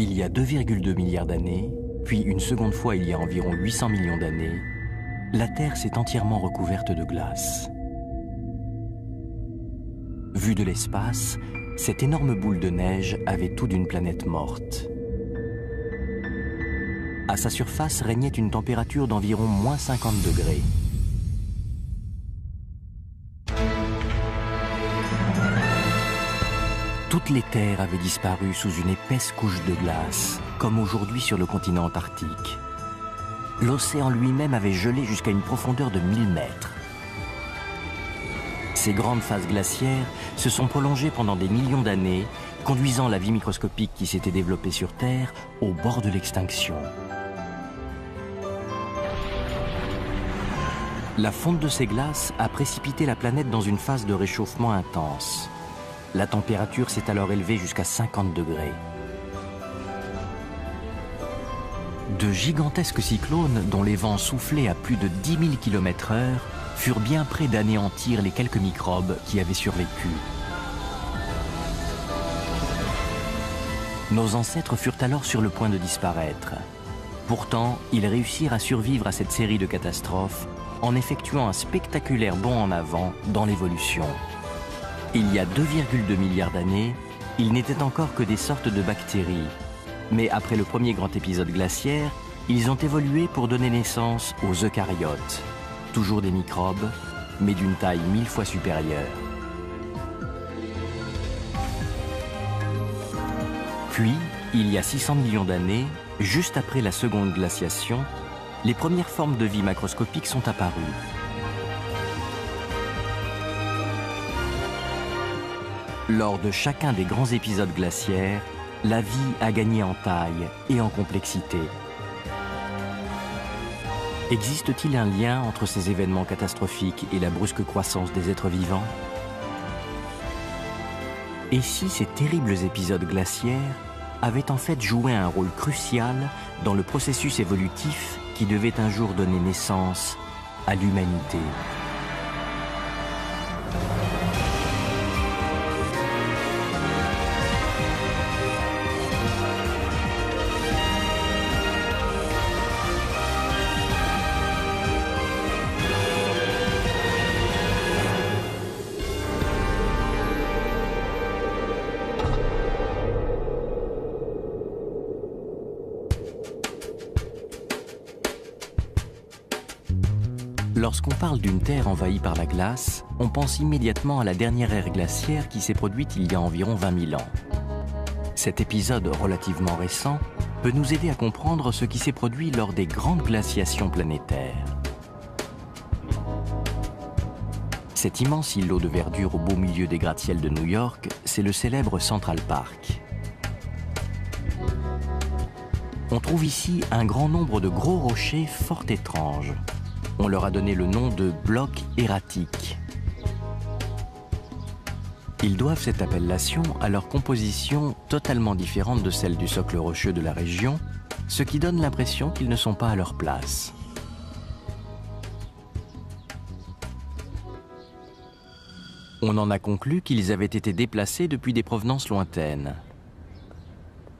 Il y a 2,2 milliards d'années, puis une seconde fois il y a environ 800 millions d'années, la Terre s'est entièrement recouverte de glace. Vue de l'espace, cette énorme boule de neige avait tout d'une planète morte. À sa surface régnait une température d'environ moins 50 degrés. Toutes les terres avaient disparu sous une épaisse couche de glace, comme aujourd'hui sur le continent antarctique. L'océan lui-même avait gelé jusqu'à une profondeur de 1000 mètres. Ces grandes phases glaciaires se sont prolongées pendant des millions d'années, conduisant la vie microscopique qui s'était développée sur Terre au bord de l'extinction. La fonte de ces glaces a précipité la planète dans une phase de réchauffement intense. La température s'est alors élevée jusqu'à 50 degrés. De gigantesques cyclones, dont les vents soufflaient à plus de 10 000 km/h, furent bien près d'anéantir les quelques microbes qui avaient survécu. Nos ancêtres furent alors sur le point de disparaître. Pourtant, ils réussirent à survivre à cette série de catastrophes en effectuant un spectaculaire bond en avant dans l'évolution. Il y a 2,2 milliards d'années, ils n'étaient encore que des sortes de bactéries. Mais après le premier grand épisode glaciaire, ils ont évolué pour donner naissance aux eucaryotes. Toujours des microbes, mais d'une taille 1000 fois supérieure. Puis, il y a 600 millions d'années, juste après la seconde glaciation, les premières formes de vie macroscopiques sont apparues. Lors de chacun des grands épisodes glaciaires, la vie a gagné en taille et en complexité. Existe-t-il un lien entre ces événements catastrophiques et la brusque croissance des êtres vivants? Et si ces terribles épisodes glaciaires avaient en fait joué un rôle crucial dans le processus évolutif qui devait un jour donner naissance à l'humanité? Lorsqu'on parle d'une Terre envahie par la glace, on pense immédiatement à la dernière ère glaciaire qui s'est produite il y a environ 20 000 ans. Cet épisode relativement récent peut nous aider à comprendre ce qui s'est produit lors des grandes glaciations planétaires. Cet immense îlot de verdure au beau milieu des gratte-ciels de New York, c'est le célèbre Central Park. On trouve ici un grand nombre de gros rochers fort étranges. On leur a donné le nom de blocs erratiques. Ils doivent cette appellation à leur composition totalement différente de celle du socle rocheux de la région, ce qui donne l'impression qu'ils ne sont pas à leur place. On en a conclu qu'ils avaient été déplacés depuis des provenances lointaines.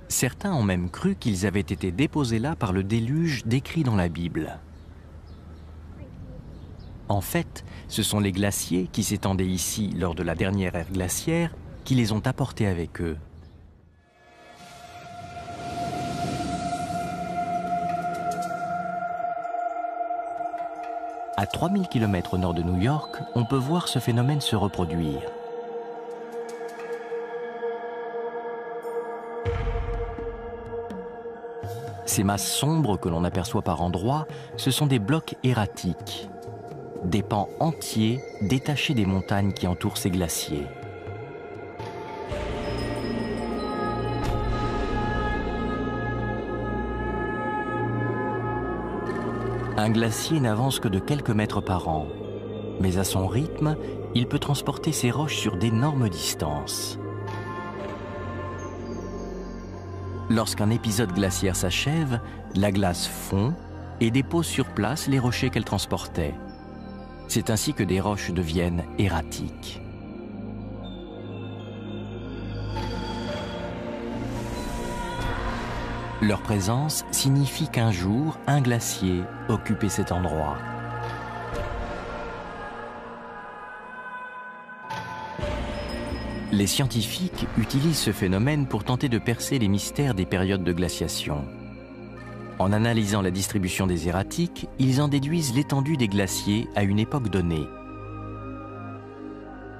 Certains ont même cru qu'ils avaient été déposés là par le déluge décrit dans la Bible. En fait, ce sont les glaciers qui s'étendaient ici lors de la dernière ère glaciaire qui les ont apportés avec eux. À 3000 km au nord de New York, on peut voir ce phénomène se reproduire. Ces masses sombres que l'on aperçoit par endroits, ce sont des blocs erratiques. Des pans entiers détachés des montagnes qui entourent ces glaciers. Un glacier n'avance que de quelques mètres par an, mais à son rythme, il peut transporter ses roches sur d'énormes distances. Lorsqu'un épisode glaciaire s'achève, la glace fond et dépose sur place les rochers qu'elle transportait. C'est ainsi que des roches deviennent erratiques. Leur présence signifie qu'un jour, un glacier occupait cet endroit. Les scientifiques utilisent ce phénomène pour tenter de percer les mystères des périodes de glaciation. En analysant la distribution des erratiques, ils en déduisent l'étendue des glaciers à une époque donnée.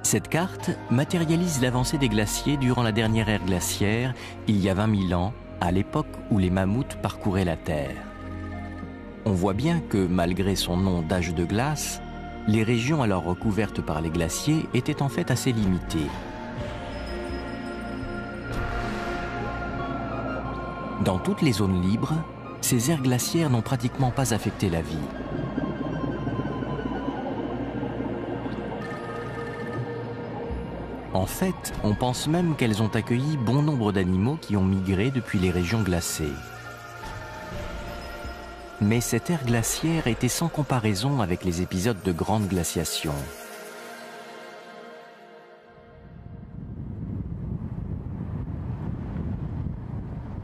Cette carte matérialise l'avancée des glaciers durant la dernière ère glaciaire, il y a 20 000 ans, à l'époque où les mammouths parcouraient la Terre. On voit bien que, malgré son nom d'âge de glace, les régions alors recouvertes par les glaciers étaient en fait assez limitées. Dans toutes les zones libres, ces aires glaciaires n'ont pratiquement pas affecté la vie. En fait, on pense même qu'elles ont accueilli bon nombre d'animaux qui ont migré depuis les régions glacées. Mais cette ère glaciaire était sans comparaison avec les épisodes de grande glaciation.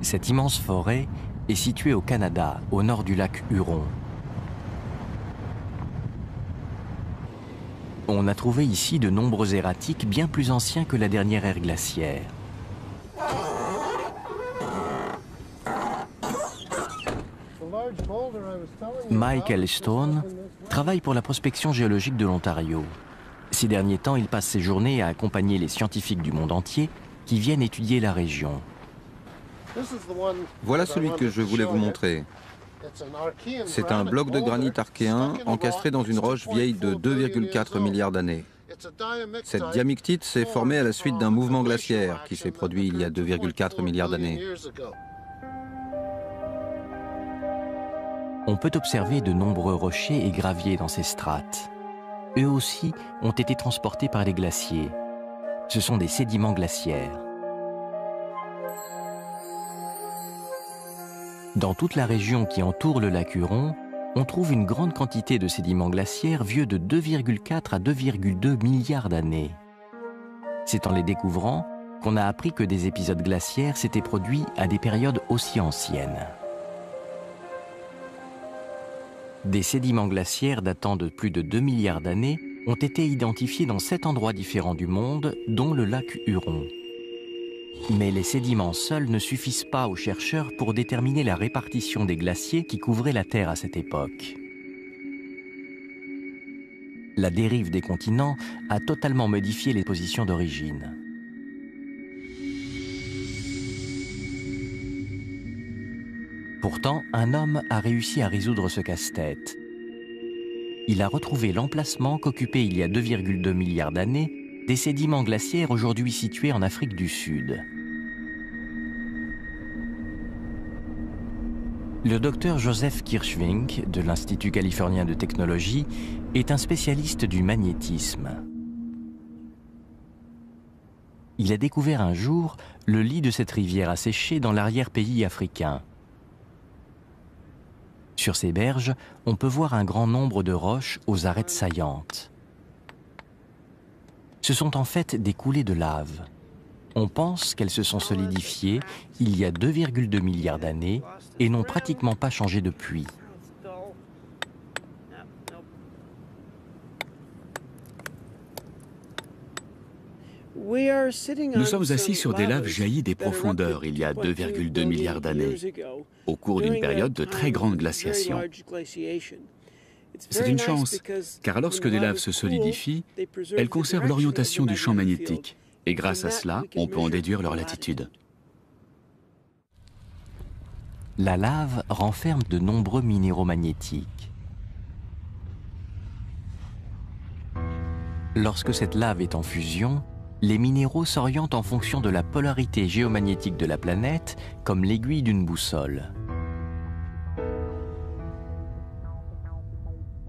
Cette immense forêt est située au Canada, au nord du lac Huron. On a trouvé ici de nombreux erratiques bien plus anciens que la dernière ère glaciaire. Mike Ellstone travaille pour la prospection géologique de l'Ontario. Ces derniers temps, il passe ses journées à accompagner les scientifiques du monde entier qui viennent étudier la région. Voilà celui que je voulais vous montrer. C'est un bloc de granit archéen encastré dans une roche vieille de 2,4 milliards d'années. Cette diamictite s'est formée à la suite d'un mouvement glaciaire qui s'est produit il y a 2,4 milliards d'années. On peut observer de nombreux rochers et graviers dans ces strates. Eux aussi ont été transportés par les glaciers. Ce sont des sédiments glaciaires. Dans toute la région qui entoure le lac Huron, on trouve une grande quantité de sédiments glaciaires vieux de 2,4 à 2,2 milliards d'années. C'est en les découvrant qu'on a appris que des épisodes glaciaires s'étaient produits à des périodes aussi anciennes. Des sédiments glaciaires datant de plus de 2 milliards d'années ont été identifiés dans 7 endroits différents du monde, dont le lac Huron. Mais les sédiments seuls ne suffisent pas aux chercheurs pour déterminer la répartition des glaciers qui couvraient la Terre à cette époque. La dérive des continents a totalement modifié les positions d'origine. Pourtant, un homme a réussi à résoudre ce casse-tête. Il a retrouvé l'emplacement qu'occupaient il y a 2,2 milliards d'années des sédiments glaciaires aujourd'hui situés en Afrique du Sud. Le docteur Joseph Kirschvink de l'Institut californien de technologie est un spécialiste du magnétisme. Il a découvert un jour le lit de cette rivière asséchée dans l'arrière-pays africain. Sur ces berges, on peut voir un grand nombre de roches aux arêtes saillantes. Ce sont en fait des coulées de lave. On pense qu'elles se sont solidifiées il y a 2,2 milliards d'années et n'ont pratiquement pas changé depuis. Nous sommes assis sur des laves jaillies des profondeurs il y a 2,2 milliards d'années, au cours d'une période de très grande glaciation. C'est une chance, car lorsque des laves se solidifient, elles conservent l'orientation du champ magnétique, et grâce à cela, on peut en déduire leur latitude. La lave renferme de nombreux minéraux magnétiques. Lorsque cette lave est en fusion, les minéraux s'orientent en fonction de la polarité géomagnétique de la planète, comme l'aiguille d'une boussole.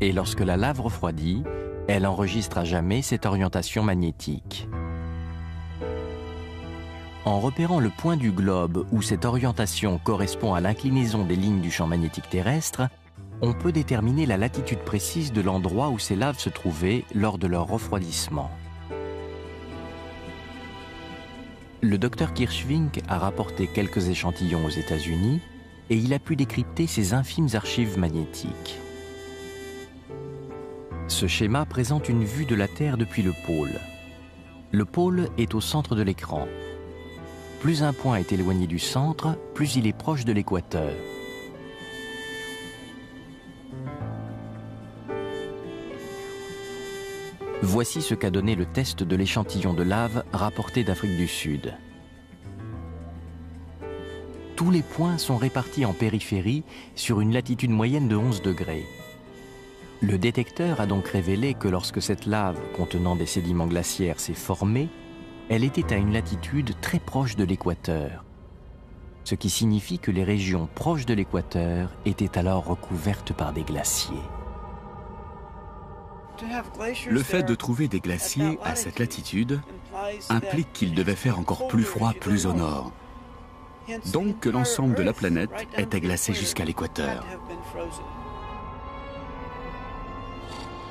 Et lorsque la lave refroidit, elle enregistre à jamais cette orientation magnétique. En repérant le point du globe où cette orientation correspond à l'inclinaison des lignes du champ magnétique terrestre, on peut déterminer la latitude précise de l'endroit où ces laves se trouvaient lors de leur refroidissement. Le docteur Kirschvink a rapporté quelques échantillons aux États-Unis et il a pu décrypter ces infimes archives magnétiques. Ce schéma présente une vue de la Terre depuis le pôle. Le pôle est au centre de l'écran. Plus un point est éloigné du centre, plus il est proche de l'équateur. Voici ce qu'a donné le test de l'échantillon de lave rapporté d'Afrique du Sud. Tous les points sont répartis en périphérie sur une latitude moyenne de 11 degrés. Le détecteur a donc révélé que lorsque cette lave contenant des sédiments glaciaires s'est formée, elle était à une latitude très proche de l'équateur, ce qui signifie que les régions proches de l'équateur étaient alors recouvertes par des glaciers. Le fait de trouver des glaciers à cette latitude implique qu'il devait faire encore plus froid plus au nord. Donc que l'ensemble de la planète était glacé jusqu'à l'équateur.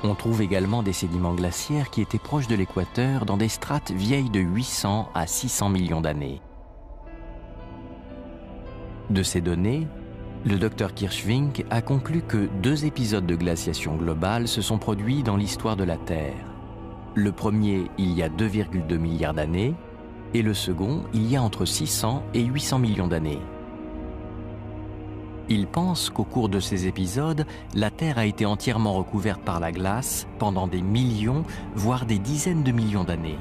On trouve également des sédiments glaciaires qui étaient proches de l'équateur dans des strates vieilles de 800 à 600 millions d'années. De ces données, le Dr Kirschvink a conclu que 2 épisodes de glaciation globale se sont produits dans l'histoire de la Terre. Le premier il y a 2,2 milliards d'années et le second il y a entre 600 et 800 millions d'années. Il pense qu'au cours de ces épisodes, la Terre a été entièrement recouverte par la glace pendant des millions, voire des dizaines de millions d'années.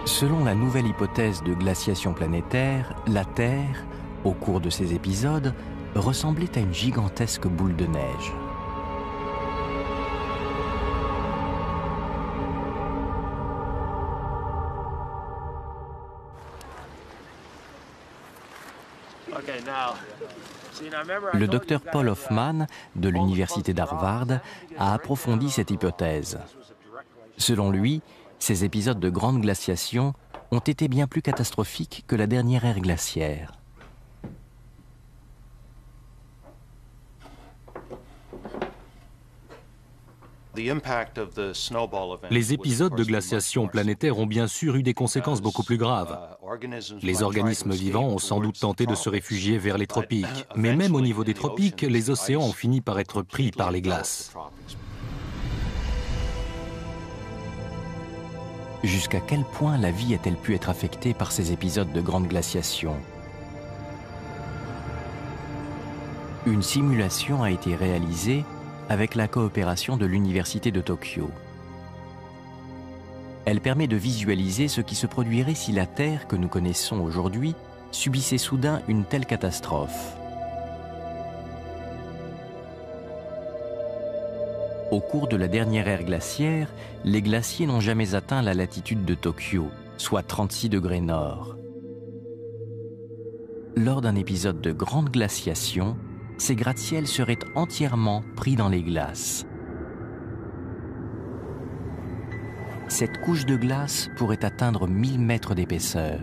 Selon la nouvelle hypothèse de glaciation planétaire, la Terre, au cours de ces épisodes, ressemblait à une gigantesque boule de neige. Le docteur Paul Hoffman, de l'université d'Harvard, a approfondi cette hypothèse. Selon lui, ces épisodes de grande glaciation ont été bien plus catastrophiques que la dernière ère glaciaire. Les épisodes de glaciation planétaire ont bien sûr eu des conséquences beaucoup plus graves. Les organismes vivants ont sans doute tenté de se réfugier vers les tropiques, mais même au niveau des tropiques, les océans ont fini par être pris par les glaces. Jusqu'à quel point la vie a-t-elle pu être affectée par ces épisodes de grande glaciation? Une simulation a été réalisée avec la coopération de l'Université de Tokyo. Elle permet de visualiser ce qui se produirait si la Terre que nous connaissons aujourd'hui subissait soudain une telle catastrophe. Au cours de la dernière ère glaciaire, les glaciers n'ont jamais atteint la latitude de Tokyo, soit 36 degrés nord. Lors d'un épisode de grande glaciation, ces gratte-ciels seraient entièrement pris dans les glaces. Cette couche de glace pourrait atteindre 1000 mètres d'épaisseur.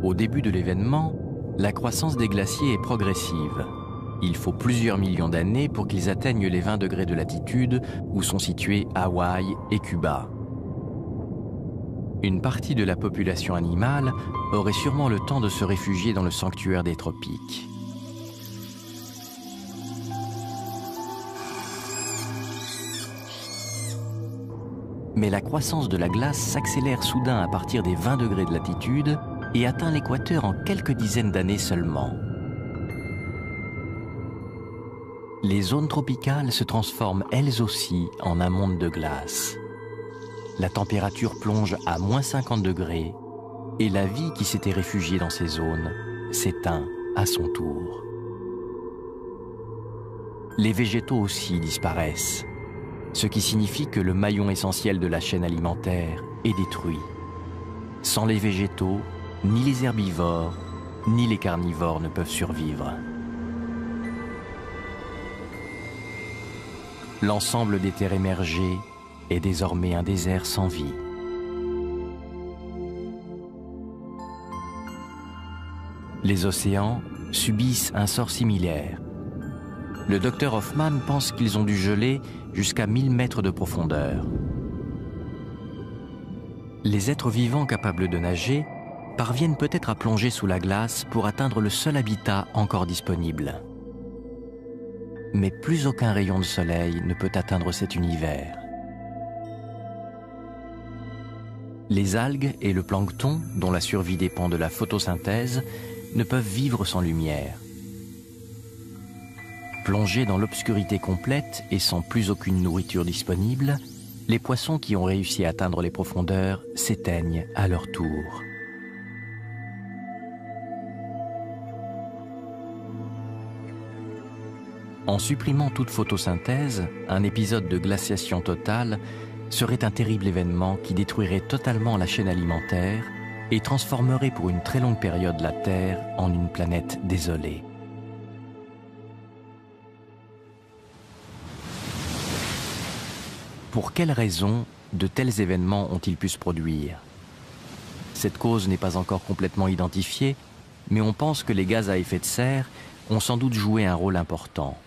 Au début de l'événement, la croissance des glaciers est progressive. Il faut plusieurs millions d'années pour qu'ils atteignent les 20 degrés de latitude où sont situés Hawaï et Cuba. Une partie de la population animale aurait sûrement le temps de se réfugier dans le sanctuaire des tropiques. Mais la croissance de la glace s'accélère soudain à partir des 20 degrés de latitude et atteint l'équateur en quelques dizaines d'années seulement. Les zones tropicales se transforment elles aussi en un monde de glace. La température plonge à moins 50 degrés et la vie qui s'était réfugiée dans ces zones s'éteint à son tour. Les végétaux aussi disparaissent, ce qui signifie que le maillon essentiel de la chaîne alimentaire est détruit. Sans les végétaux, ni les herbivores, ni les carnivores ne peuvent survivre. L'ensemble des terres émergées est désormais un désert sans vie. Les océans subissent un sort similaire. Le docteur Hoffman pense qu'ils ont dû geler jusqu'à 1000 mètres de profondeur. Les êtres vivants capables de nager parviennent peut-être à plonger sous la glace pour atteindre le seul habitat encore disponible. Mais plus aucun rayon de soleil ne peut atteindre cet univers. Les algues et le plancton, dont la survie dépend de la photosynthèse, ne peuvent vivre sans lumière. Plongés dans l'obscurité complète et sans plus aucune nourriture disponible, les poissons qui ont réussi à atteindre les profondeurs s'éteignent à leur tour. En supprimant toute photosynthèse, un épisode de glaciation totale serait un terrible événement qui détruirait totalement la chaîne alimentaire et transformerait pour une très longue période la Terre en une planète désolée. Pour quelles raisons de tels événements ont-ils pu se produire? Cette cause n'est pas encore complètement identifiée, mais on pense que les gaz à effet de serre ont sans doute joué un rôle important.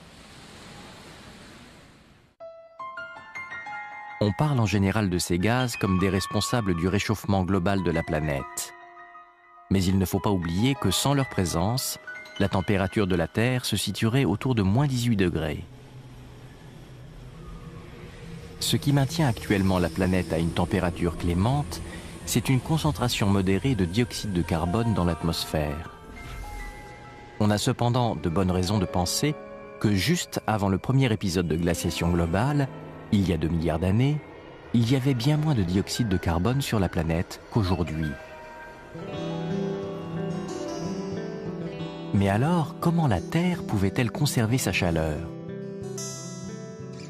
On parle en général de ces gaz comme des responsables du réchauffement global de la planète. Mais il ne faut pas oublier que sans leur présence, la température de la Terre se situerait autour de moins 18 degrés. Ce qui maintient actuellement la planète à une température clémente, c'est une concentration modérée de dioxyde de carbone dans l'atmosphère. On a cependant de bonnes raisons de penser que juste avant le premier épisode de glaciation globale, il y a 2 milliards d'années, il y avait bien moins de dioxyde de carbone sur la planète qu'aujourd'hui. Mais alors, comment la Terre pouvait-elle conserver sa chaleur?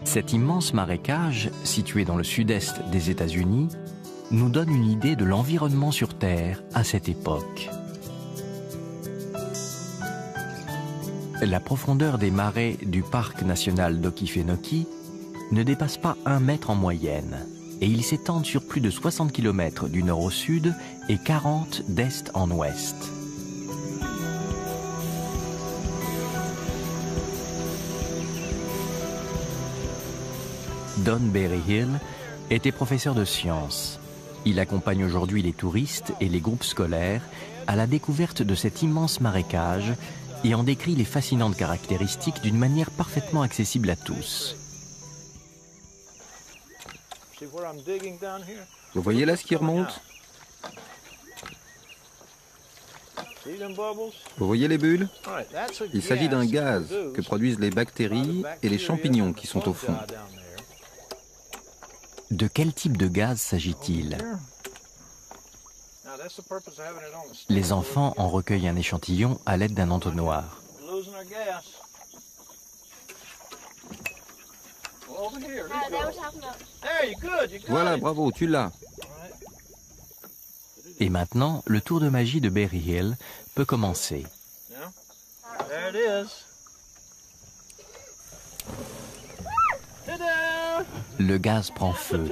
Cet immense marécage, situé dans le sud-est des États-Unis, nous donne une idée de l'environnement sur Terre à cette époque. La profondeur des marais du parc national d'Okefenokee ne dépasse pas 1 mètre en moyenne, et ils s'étendent sur plus de 60 km du nord au sud et 40 d'est en ouest. Don Berryhill était professeur de sciences. Il accompagne aujourd'hui les touristes et les groupes scolaires à la découverte de cet immense marécage et en décrit les fascinantes caractéristiques d'une manière parfaitement accessible à tous. Vous voyez là ce qui remonte? Vous voyez les bulles? Il s'agit d'un gaz que produisent les bactéries et les champignons qui sont au fond. De quel type de gaz s'agit-il? Les enfants en recueillent un échantillon à l'aide d'un entonnoir. Voilà, bravo, tu l'as. Et maintenant, le tour de magie de Berryhill peut commencer. Le gaz prend feu.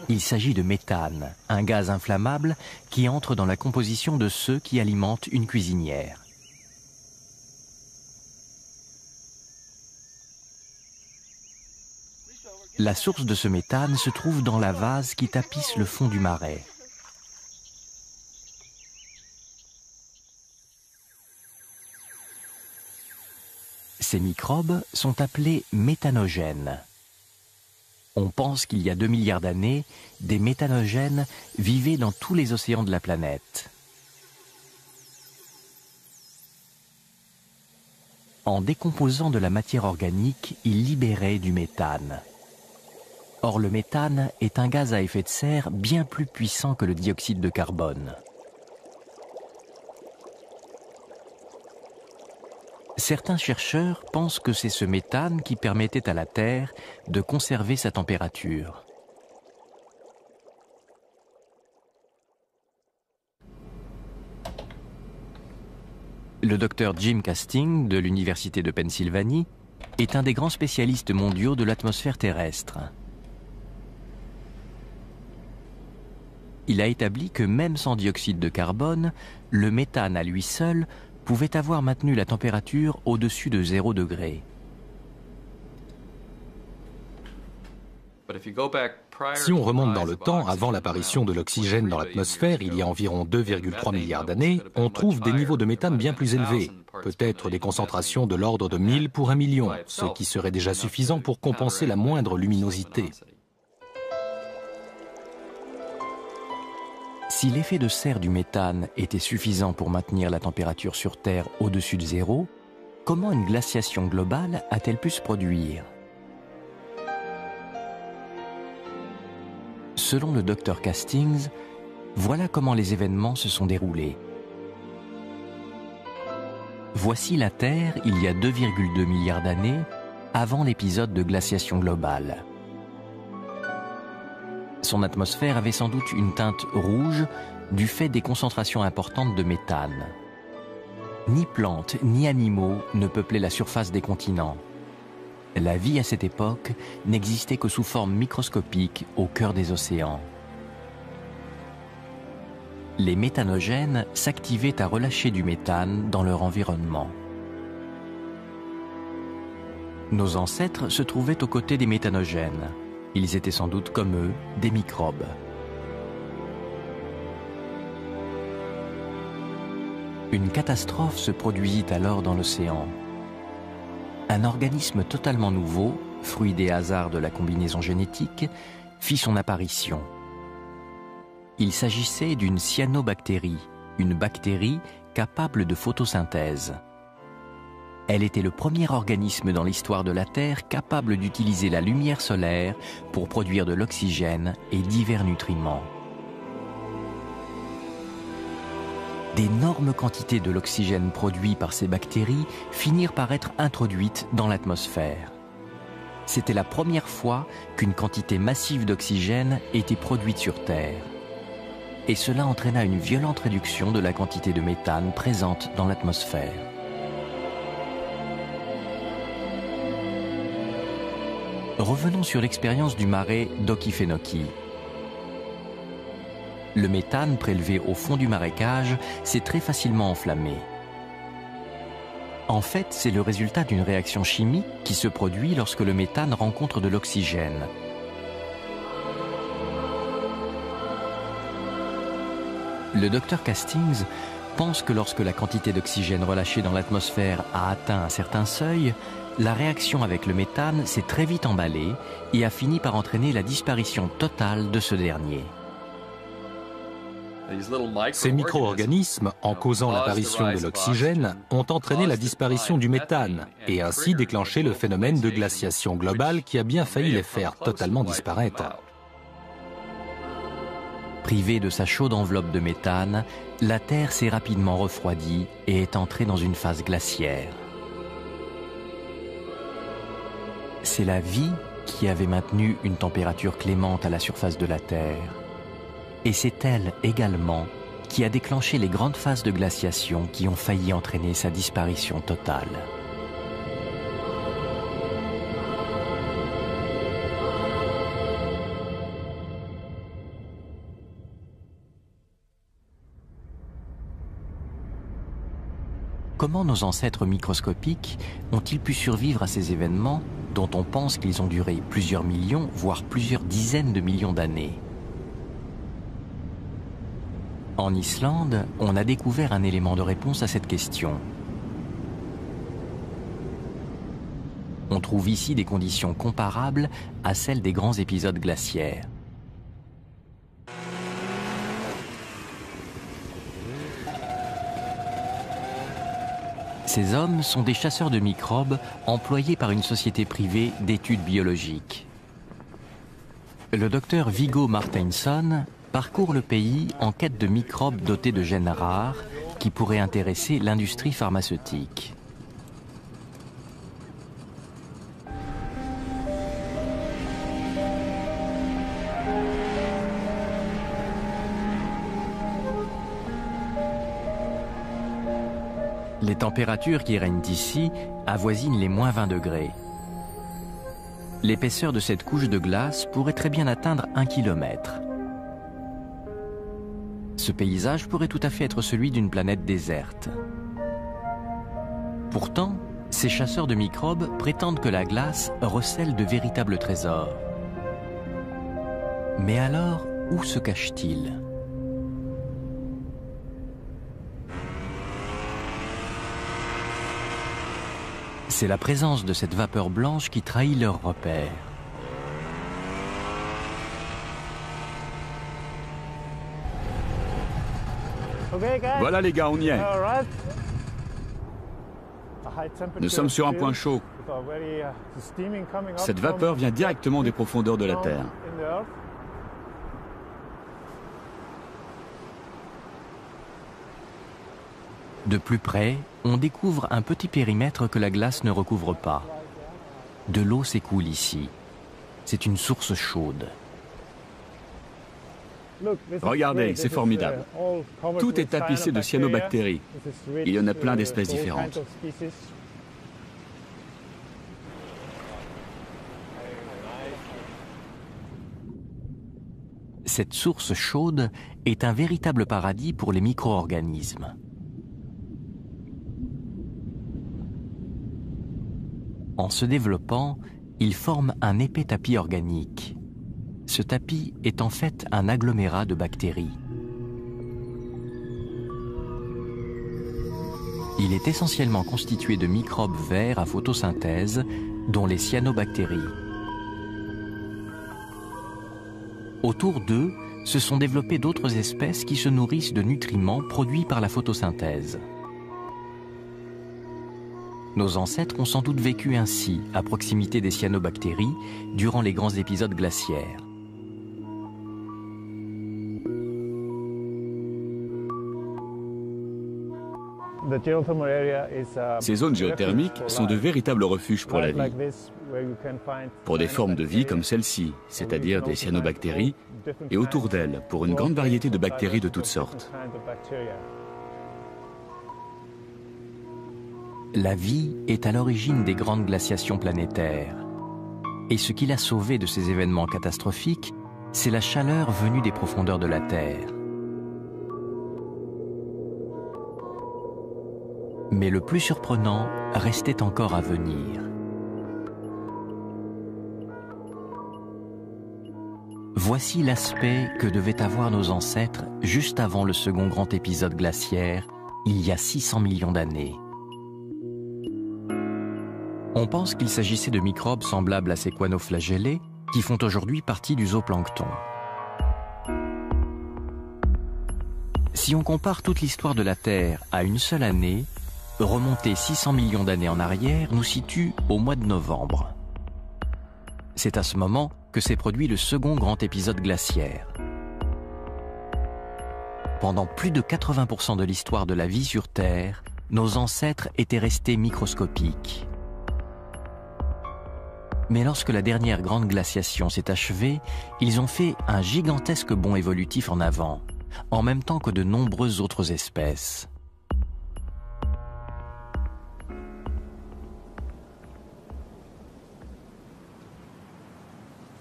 Il s'agit de méthane, un gaz inflammable qui entre dans la composition de ceux qui alimentent une cuisinière. La source de ce méthane se trouve dans la vase qui tapisse le fond du marais. Ces microbes sont appelés méthanogènes. On pense qu'il y a 2 milliards d'années, des méthanogènes vivaient dans tous les océans de la planète. En décomposant de la matière organique, ils libéraient du méthane. Or, le méthane est un gaz à effet de serre bien plus puissant que le dioxyde de carbone. Certains chercheurs pensent que c'est ce méthane qui permettait à la Terre de conserver sa température. Le docteur Jim Casting de l'Université de Pennsylvanie est un des grands spécialistes mondiaux de l'atmosphère terrestre. Il a établi que même sans dioxyde de carbone, le méthane à lui seul pouvait avoir maintenu la température au-dessus de 0 degré. Si on remonte dans le temps, avant l'apparition de l'oxygène dans l'atmosphère, il y a environ 2,3 milliards d'années, on trouve des niveaux de méthane bien plus élevés, peut-être des concentrations de l'ordre de 1000 pour 1 million, ce qui serait déjà suffisant pour compenser la moindre luminosité. Si l'effet de serre du méthane était suffisant pour maintenir la température sur Terre au-dessus de zéro, comment une glaciation globale a-t-elle pu se produire? Selon le Dr Castings, voilà comment les événements se sont déroulés. Voici la Terre il y a 2,2 milliards d'années, avant l'épisode de glaciation globale. Son atmosphère avait sans doute une teinte rouge du fait des concentrations importantes de méthane. Ni plantes ni animaux ne peuplaient la surface des continents. La vie à cette époque n'existait que sous forme microscopique au cœur des océans. Les méthanogènes s'activaient à relâcher du méthane dans leur environnement. Nos ancêtres se trouvaient aux côtés des méthanogènes. Ils étaient sans doute comme eux, des microbes. Une catastrophe se produisit alors dans l'océan. Un organisme totalement nouveau, fruit des hasards de la combinaison génétique, fit son apparition. Il s'agissait d'une cyanobactérie, une bactérie capable de photosynthèse. Elle était le premier organisme dans l'histoire de la Terre capable d'utiliser la lumière solaire pour produire de l'oxygène et divers nutriments. D'énormes quantités de l'oxygène produit par ces bactéries finirent par être introduites dans l'atmosphère. C'était la première fois qu'une quantité massive d'oxygène était produite sur Terre. Et cela entraîna une violente réduction de la quantité de méthane présente dans l'atmosphère. Revenons sur l'expérience du marais d'Okefenokee. Le méthane prélevé au fond du marécage s'est très facilement enflammé. En fait, c'est le résultat d'une réaction chimique qui se produit lorsque le méthane rencontre de l'oxygène. Le Dr Castings pense que lorsque la quantité d'oxygène relâchée dans l'atmosphère a atteint un certain seuil, la réaction avec le méthane s'est très vite emballée et a fini par entraîner la disparition totale de ce dernier. Ces micro-organismes, en causant l'apparition de l'oxygène, ont entraîné la disparition du méthane et ainsi déclenché le phénomène de glaciation globale qui a bien failli les faire totalement disparaître. Privée de sa chaude enveloppe de méthane, la Terre s'est rapidement refroidie et est entrée dans une phase glaciaire. C'est la vie qui avait maintenu une température clémente à la surface de la Terre. Et c'est elle également qui a déclenché les grandes phases de glaciation qui ont failli entraîner sa disparition totale. Comment nos ancêtres microscopiques ont-ils pu survivre à ces événements dont on pense qu'ils ont duré plusieurs millions, voire plusieurs dizaines de millions d'années? En Islande, on a découvert un élément de réponse à cette question. On trouve ici des conditions comparables à celles des grands épisodes glaciaires. Ces hommes sont des chasseurs de microbes employés par une société privée d'études biologiques. Le docteur Viggo Marteinsson parcourt le pays en quête de microbes dotés de gènes rares qui pourraient intéresser l'industrie pharmaceutique. Les températures qui règnent ici avoisinent les moins 20 degrés. L'épaisseur de cette couche de glace pourrait très bien atteindre 1 kilomètre. Ce paysage pourrait tout à fait être celui d'une planète déserte. Pourtant, ces chasseurs de microbes prétendent que la glace recèle de véritables trésors. Mais alors, où se cache-t-il? C'est la présence de cette vapeur blanche qui trahit leur repère. Voilà les gars, on y est. Nous sommes sur un point chaud. Cette vapeur vient directement des profondeurs de la Terre. De plus près, on découvre un petit périmètre que la glace ne recouvre pas. De l'eau s'écoule ici. C'est une source chaude. Regardez, c'est formidable. Tout est tapissé de cyanobactéries. Il y en a plein d'espèces différentes. Cette source chaude est un véritable paradis pour les micro-organismes. En se développant, il forme un épais tapis organique. Ce tapis est en fait un agglomérat de bactéries. Il est essentiellement constitué de microbes verts à photosynthèse, dont les cyanobactéries. Autour d'eux, se sont développées d'autres espèces qui se nourrissent de nutriments produits par la photosynthèse. Nos ancêtres ont sans doute vécu ainsi, à proximité des cyanobactéries, durant les grands épisodes glaciaires. Ces zones géothermiques sont de véritables refuges pour la vie. Pour des formes de vie comme celle-ci, c'est-à-dire des cyanobactéries, et autour d'elles, pour une grande variété de bactéries de toutes sortes. La vie est à l'origine des grandes glaciations planétaires. Et ce qui l'a sauvée de ces événements catastrophiques, c'est la chaleur venue des profondeurs de la Terre. Mais le plus surprenant restait encore à venir. Voici l'aspect que devaient avoir nos ancêtres juste avant le second grand épisode glaciaire, il y a 600 millions d'années. On pense qu'il s'agissait de microbes semblables à ces choanoflagellés qui font aujourd'hui partie du zooplancton. Si on compare toute l'histoire de la Terre à une seule année, remonter 600 millions d'années en arrière nous situe au mois de novembre. C'est à ce moment que s'est produit le second grand épisode glaciaire. Pendant plus de 80% de l'histoire de la vie sur Terre, nos ancêtres étaient restés microscopiques. Mais lorsque la dernière grande glaciation s'est achevée, ils ont fait un gigantesque bond évolutif en avant, en même temps que de nombreuses autres espèces.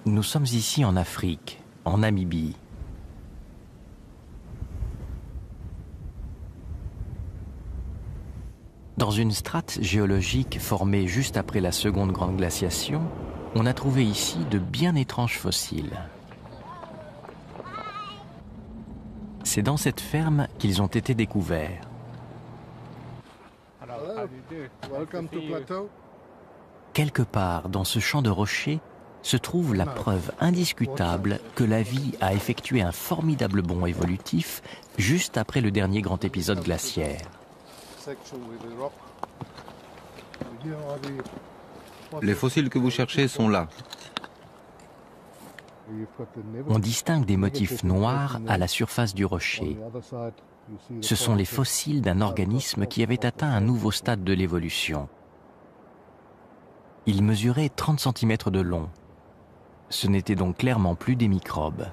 Nous sommes ici en Afrique, en Namibie. Dans une strate géologique formée juste après la seconde grande glaciation, on a trouvé ici de bien étranges fossiles. C'est dans cette ferme qu'ils ont été découverts. Quelque part dans ce champ de rochers se trouve la preuve indiscutable que la vie a effectué un formidable bond évolutif juste après le dernier grand épisode glaciaire. Les fossiles que vous cherchez sont là. On distingue des motifs noirs à la surface du rocher. Ce sont les fossiles d'un organisme qui avait atteint un nouveau stade de l'évolution. Il mesurait 30 cm de long. Ce n'étaient donc clairement plus des microbes.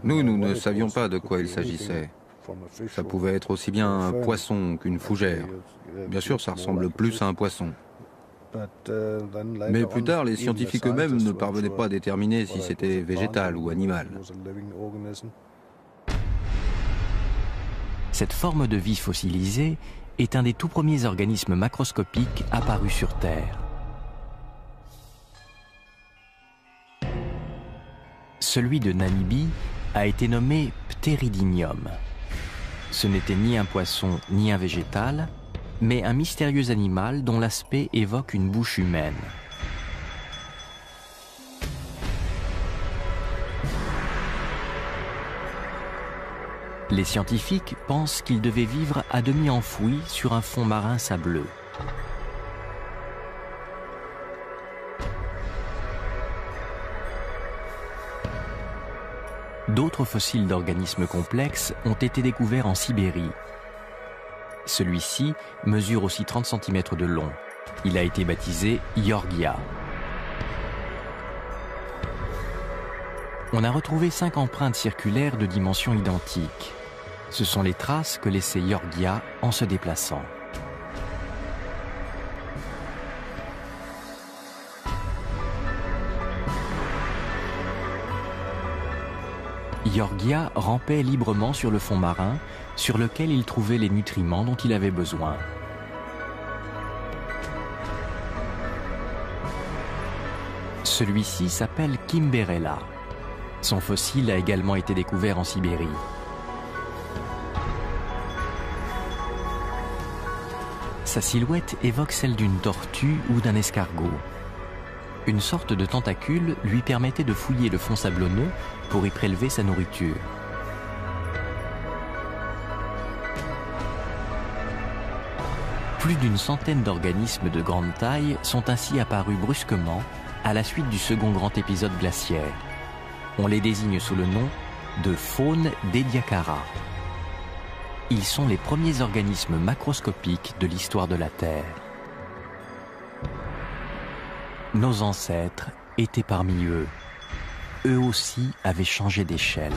Nous ne savions pas de quoi il s'agissait. Ça pouvait être aussi bien un poisson qu'une fougère. Bien sûr, ça ressemble plus à un poisson. Mais plus tard, les scientifiques eux-mêmes ne parvenaient pas à déterminer si c'était végétal ou animal. Cette forme de vie fossilisée est un des tout premiers organismes macroscopiques apparus sur Terre. Celui de Namibie a été nommé Pteridinium. Ce n'était ni un poisson ni un végétal, mais un mystérieux animal dont l'aspect évoque une bouche humaine. Les scientifiques pensent qu'il devait vivre à demi enfoui sur un fond marin sableux. D'autres fossiles d'organismes complexes ont été découverts en Sibérie. Celui-ci mesure aussi 30 cm de long. Il a été baptisé Yorgia. On a retrouvé 5 empreintes circulaires de dimensions identiques. Ce sont les traces que laissait Yorgia en se déplaçant. Yorgia rampait librement sur le fond marin, sur lequel il trouvait les nutriments dont il avait besoin. Celui-ci s'appelle Kimberella. Son fossile a également été découvert en Sibérie. Sa silhouette évoque celle d'une tortue ou d'un escargot. Une sorte de tentacule lui permettait de fouiller le fond sablonneux pour y prélever sa nourriture. Plus d'une centaine d'organismes de grande taille sont ainsi apparus brusquement à la suite du second grand épisode glaciaire. On les désigne sous le nom de faune d'Ediacara. Ils sont les premiers organismes macroscopiques de l'histoire de la Terre. Nos ancêtres étaient parmi eux. Eux aussi avaient changé d'échelle.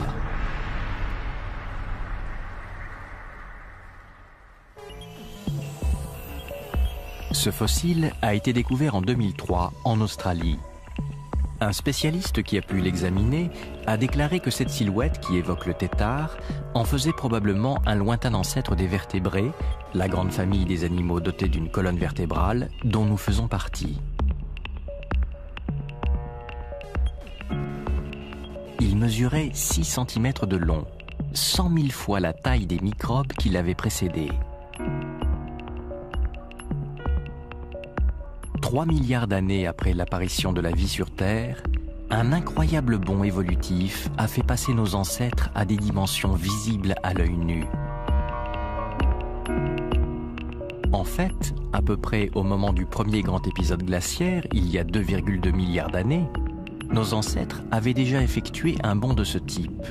Ce fossile a été découvert en 2003 en Australie. Un spécialiste qui a pu l'examiner a déclaré que cette silhouette qui évoque le tétard en faisait probablement un lointain ancêtre des vertébrés, la grande famille des animaux dotés d'une colonne vertébrale dont nous faisons partie. Il mesurait 6 cm de long, 100 000 fois la taille des microbes qui l'avaient précédé. 3 milliards d'années après l'apparition de la vie sur Terre, un incroyable bond évolutif a fait passer nos ancêtres à des dimensions visibles à l'œil nu. En fait, à peu près au moment du premier grand épisode glaciaire, il y a 2,2 milliards d'années, nos ancêtres avaient déjà effectué un bond de ce type.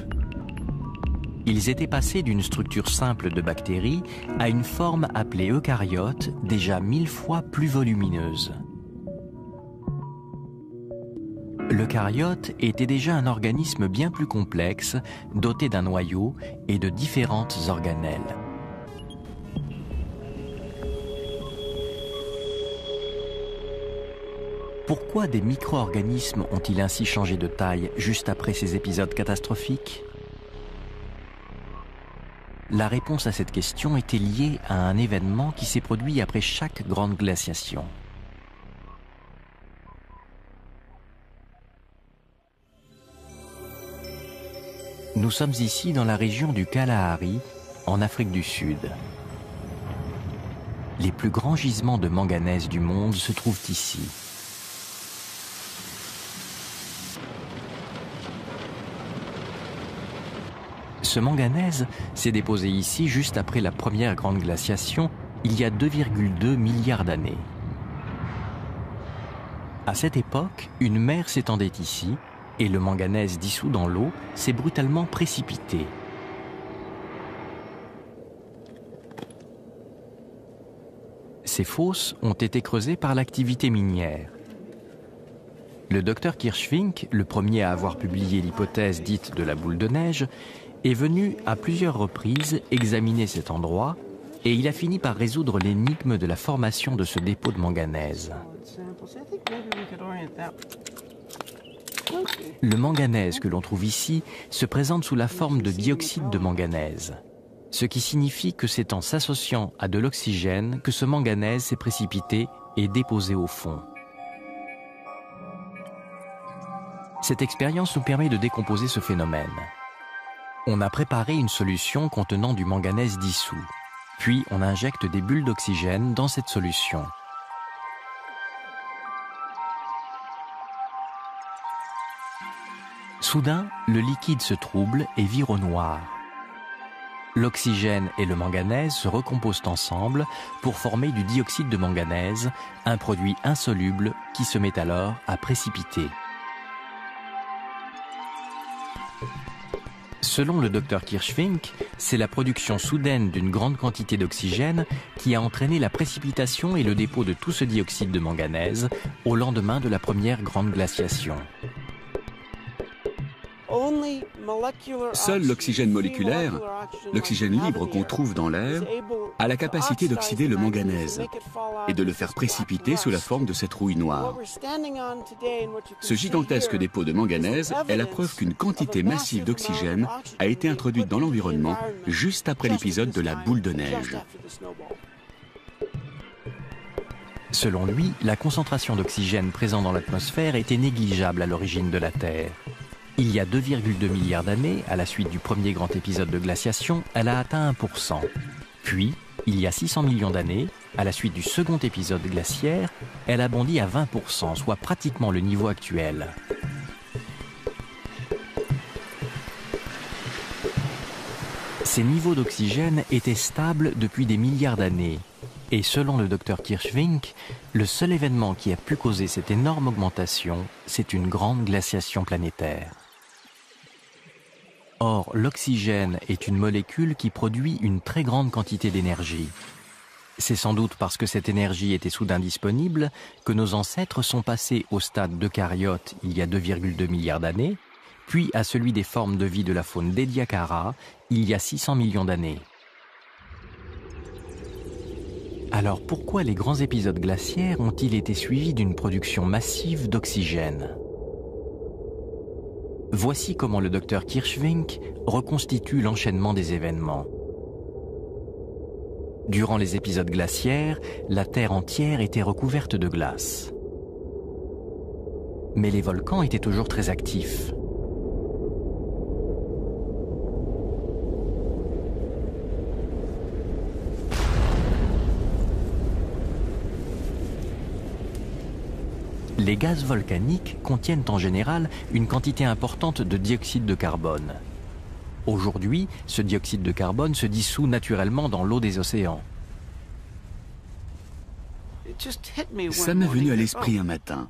Ils étaient passés d'une structure simple de bactéries à une forme appelée eucaryote, déjà 1000 fois plus volumineuse. L'eucaryote était déjà un organisme bien plus complexe, doté d'un noyau et de différentes organelles. Pourquoi des micro-organismes ont-ils ainsi changé de taille juste après ces épisodes catastrophiques ? La réponse à cette question était liée à un événement qui s'est produit après chaque grande glaciation. Nous sommes ici dans la région du Kalahari, en Afrique du Sud. Les plus grands gisements de manganèse du monde se trouvent ici. Ce manganèse s'est déposé ici juste après la première grande glaciation, il y a 2,2 milliards d'années. À cette époque, une mer s'étendait ici et le manganèse dissous dans l'eau s'est brutalement précipité. Ces fosses ont été creusées par l'activité minière. Le docteur Kirschvink, le premier à avoir publié l'hypothèse dite de la boule de neige, est venu à plusieurs reprises examiner cet endroit et il a fini par résoudre l'énigme de la formation de ce dépôt de manganèse. Le manganèse que l'on trouve ici se présente sous la forme de dioxyde de manganèse. ce qui signifie que c'est en s'associant à de l'oxygène que ce manganèse s'est précipité et déposé au fond. Cette expérience nous permet de décomposer ce phénomène. On a préparé une solution contenant du manganèse dissous, puis on injecte des bulles d'oxygène dans cette solution. Soudain, le liquide se trouble et vire au noir. L'oxygène et le manganèse se recomposent ensemble pour former du dioxyde de manganèse, un produit insoluble qui se met alors à précipiter. Selon le Dr Kirschvink, c'est la production soudaine d'une grande quantité d'oxygène qui a entraîné la précipitation et le dépôt de tout ce dioxyde de manganèse au lendemain de la première grande glaciation. Seul l'oxygène moléculaire, l'oxygène libre qu'on trouve dans l'air, a la capacité d'oxyder le manganèse et de le faire précipiter sous la forme de cette rouille noire. Ce gigantesque dépôt de manganèse est la preuve qu'une quantité massive d'oxygène a été introduite dans l'environnement juste après l'épisode de la boule de neige. Selon lui, la concentration d'oxygène présente dans l'atmosphère était négligeable à l'origine de la Terre. Il y a 2,2 milliards d'années, à la suite du premier grand épisode de glaciation, elle a atteint 1%. Puis, il y a 600 millions d'années, à la suite du second épisode glaciaire, elle a bondi à 20%, soit pratiquement le niveau actuel. Ces niveaux d'oxygène étaient stables depuis des milliards d'années. Et selon le Dr Kirschvink, le seul événement qui a pu causer cette énorme augmentation, c'est une grande glaciation planétaire. Or, l'oxygène est une molécule qui produit une très grande quantité d'énergie. C'est sans doute parce que cette énergie était soudain disponible que nos ancêtres sont passés au stade d'eucaryote il y a 2,2 milliards d'années, puis à celui des formes de vie de la faune d'Ediacara il y a 600 millions d'années. Alors pourquoi les grands épisodes glaciaires ont-ils été suivis d'une production massive d'oxygène ? Voici comment le Dr Kirschvink reconstitue l'enchaînement des événements. Durant les épisodes glaciaires, la Terre entière était recouverte de glace. Mais les volcans étaient toujours très actifs. Les gaz volcaniques contiennent en général une quantité importante de dioxyde de carbone. Aujourd'hui, ce dioxyde de carbone se dissout naturellement dans l'eau des océans. Ça m'est venu à l'esprit un matin.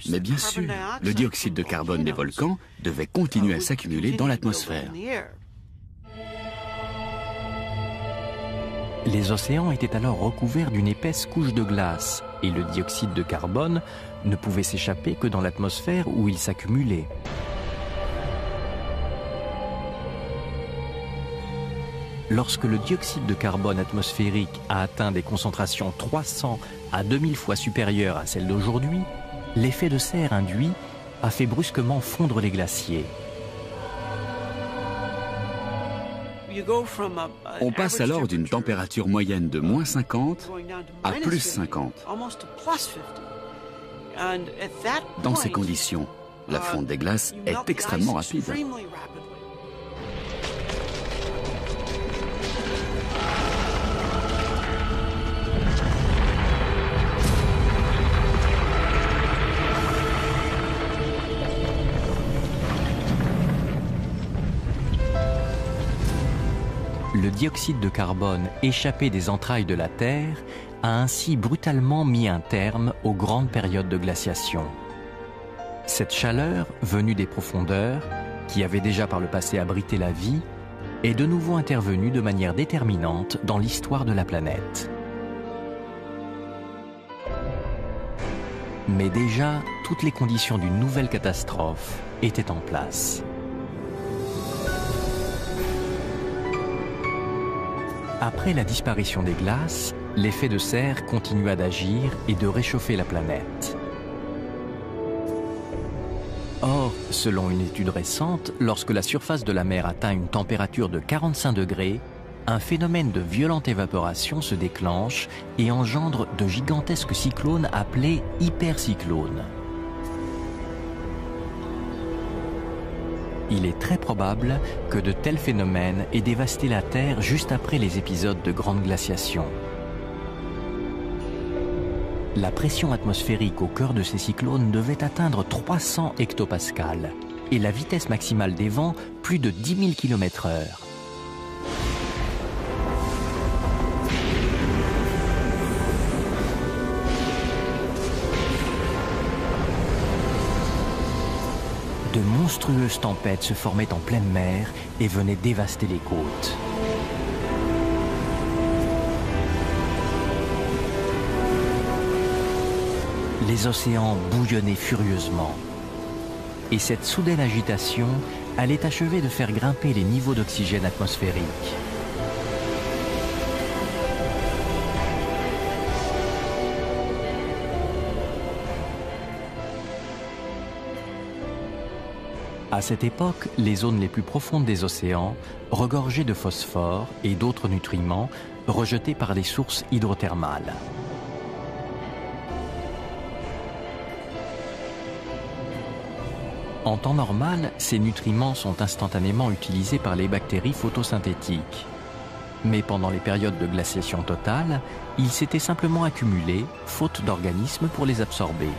Mais bien sûr, le dioxyde de carbone des volcans devait continuer à s'accumuler dans l'atmosphère. Les océans étaient alors recouverts d'une épaisse couche de glace et le dioxyde de carbone ne pouvait s'échapper que dans l'atmosphère où il s'accumulait. Lorsque le dioxyde de carbone atmosphérique a atteint des concentrations 300 à 2000 fois supérieures à celles d'aujourd'hui, l'effet de serre induit a fait brusquement fondre les glaciers. On passe alors d'une température moyenne de moins 50 à plus 50. Dans ces conditions, la fonte des glaces est extrêmement rapide. Le dioxyde de carbone échappé des entrailles de la Terre a ainsi brutalement mis un terme aux grandes périodes de glaciation. Cette chaleur, venue des profondeurs, qui avait déjà par le passé abrité la vie, est de nouveau intervenue de manière déterminante dans l'histoire de la planète. Mais déjà, toutes les conditions d'une nouvelle catastrophe étaient en place. Après la disparition des glaces, l'effet de serre continua d'agir et de réchauffer la planète. Or, selon une étude récente, lorsque la surface de la mer atteint une température de 45 degrés, un phénomène de violente évaporation se déclenche et engendre de gigantesques cyclones appelés hypercyclones. Il est très probable que de tels phénomènes aient dévasté la Terre juste après les épisodes de grande glaciation. La pression atmosphérique au cœur de ces cyclones devait atteindre 300 hectopascales et la vitesse maximale des vents plus de 10 000 km/h. De monstrueuses tempêtes se formaient en pleine mer et venaient dévaster les côtes. Les océans bouillonnaient furieusement. Et cette soudaine agitation allait achever de faire grimper les niveaux d'oxygène atmosphérique. À cette époque, les zones les plus profondes des océans regorgeaient de phosphore et d'autres nutriments rejetés par des sources hydrothermales. En temps normal, ces nutriments sont instantanément utilisés par les bactéries photosynthétiques. Mais pendant les périodes de glaciation totale, ils s'étaient simplement accumulés, faute d'organismes pour les absorber.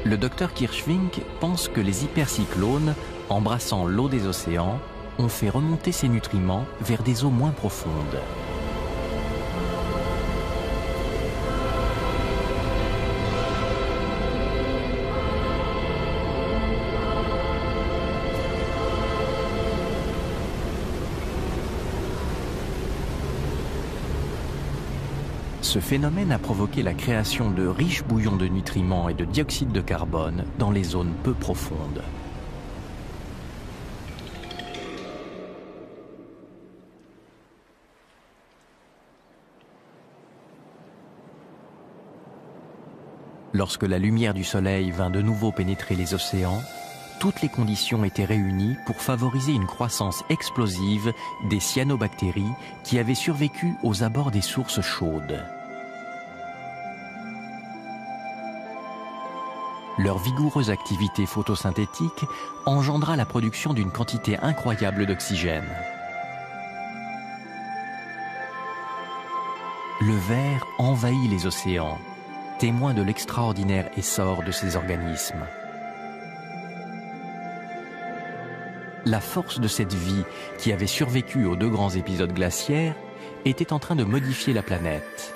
Le docteur Kirschvink pense que les hypercyclones, embrassant l'eau des océans, ont fait remonter ces nutriments vers des eaux moins profondes. Ce phénomène a provoqué la création de riches bouillons de nutriments et de dioxyde de carbone dans les zones peu profondes. Lorsque la lumière du soleil vint de nouveau pénétrer les océans, toutes les conditions étaient réunies pour favoriser une croissance explosive des cyanobactéries qui avaient survécu aux abords des sources chaudes. Leur vigoureuse activité photosynthétique engendra la production d'une quantité incroyable d'oxygène. Le verre envahit les océans, témoin de l'extraordinaire essor de ces organismes. La force de cette vie qui avait survécu aux 2 grands épisodes glaciaires était en train de modifier la planète.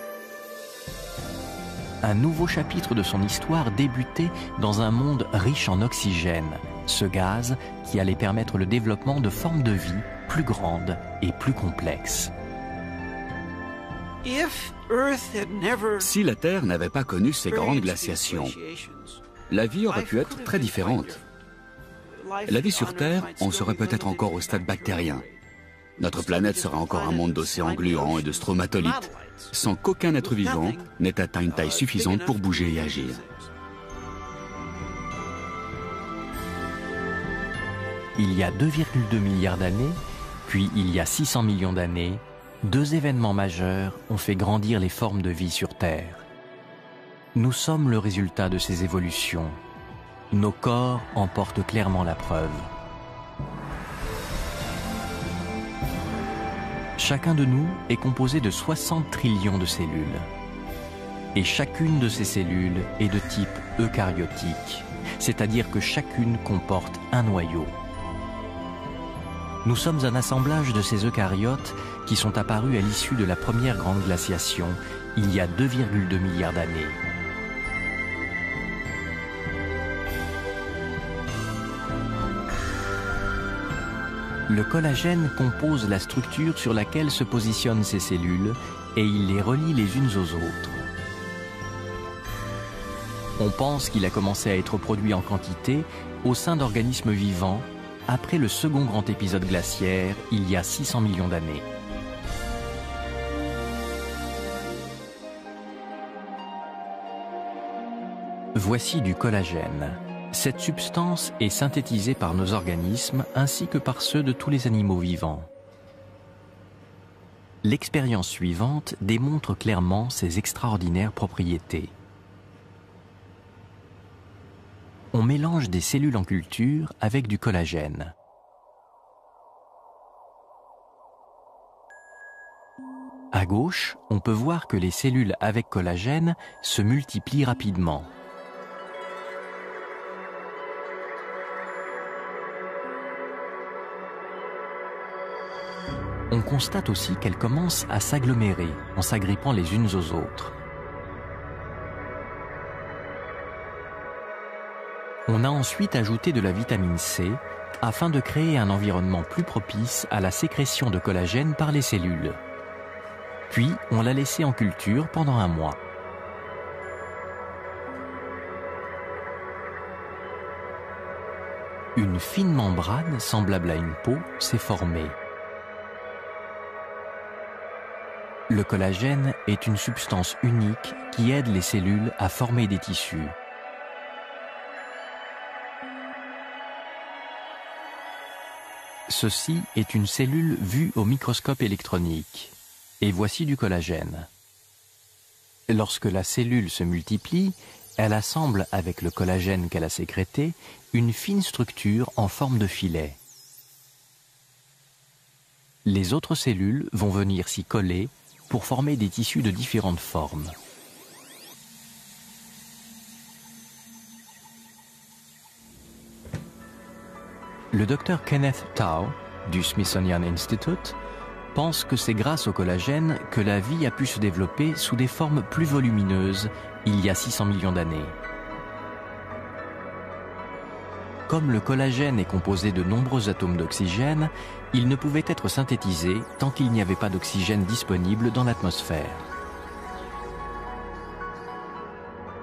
Un nouveau chapitre de son histoire débutait dans un monde riche en oxygène, ce gaz qui allait permettre le développement de formes de vie plus grandes et plus complexes. Si la Terre n'avait pas connu ces grandes glaciations, la vie aurait pu être très différente. La vie sur Terre en serait peut-être encore au stade bactérien. Notre planète serait encore un monde d'océans gluants et de stromatolites, sans qu'aucun être vivant n'ait atteint une taille suffisante pour bouger et agir. Il y a 2,2 milliards d'années, puis il y a 600 millions d'années, 2 événements majeurs ont fait grandir les formes de vie sur Terre. Nous sommes le résultat de ces évolutions. Nos corps en portent clairement la preuve. Chacun de nous est composé de 60 trillions de cellules. Et chacune de ces cellules est de type eucaryotique, c'est-à-dire que chacune comporte un noyau. Nous sommes un assemblage de ces eucaryotes qui sont apparus à l'issue de la première grande glaciation, il y a 2,2 milliards d'années. Le collagène compose la structure sur laquelle se positionnent ces cellules et il les relie les unes aux autres. On pense qu'il a commencé à être produit en quantité au sein d'organismes vivants après le second grand épisode glaciaire il y a 600 millions d'années. Voici du collagène. Cette substance est synthétisée par nos organismes ainsi que par ceux de tous les animaux vivants. L'expérience suivante démontre clairement ses extraordinaires propriétés. On mélange des cellules en culture avec du collagène. À gauche, on peut voir que les cellules avec collagène se multiplient rapidement. On constate aussi qu'elles commencent à s'agglomérer en s'agrippant les unes aux autres. On a ensuite ajouté de la vitamine C afin de créer un environnement plus propice à la sécrétion de collagène par les cellules. Puis, on l'a laissé en culture pendant 1 mois. Une fine membrane semblable à une peau s'est formée. Le collagène est une substance unique qui aide les cellules à former des tissus. Ceci est une cellule vue au microscope électronique. Et voici du collagène. Lorsque la cellule se multiplie, elle assemble avec le collagène qu'elle a sécrété une fine structure en forme de filet. Les autres cellules vont venir s'y coller pour former des tissus de différentes formes. Le docteur Kenneth Tao du Smithsonian Institute pense que c'est grâce au collagène que la vie a pu se développer sous des formes plus volumineuses il y a 600 millions d'années. Comme le collagène est composé de nombreux atomes d'oxygène, il ne pouvait être synthétisé tant qu'il n'y avait pas d'oxygène disponible dans l'atmosphère.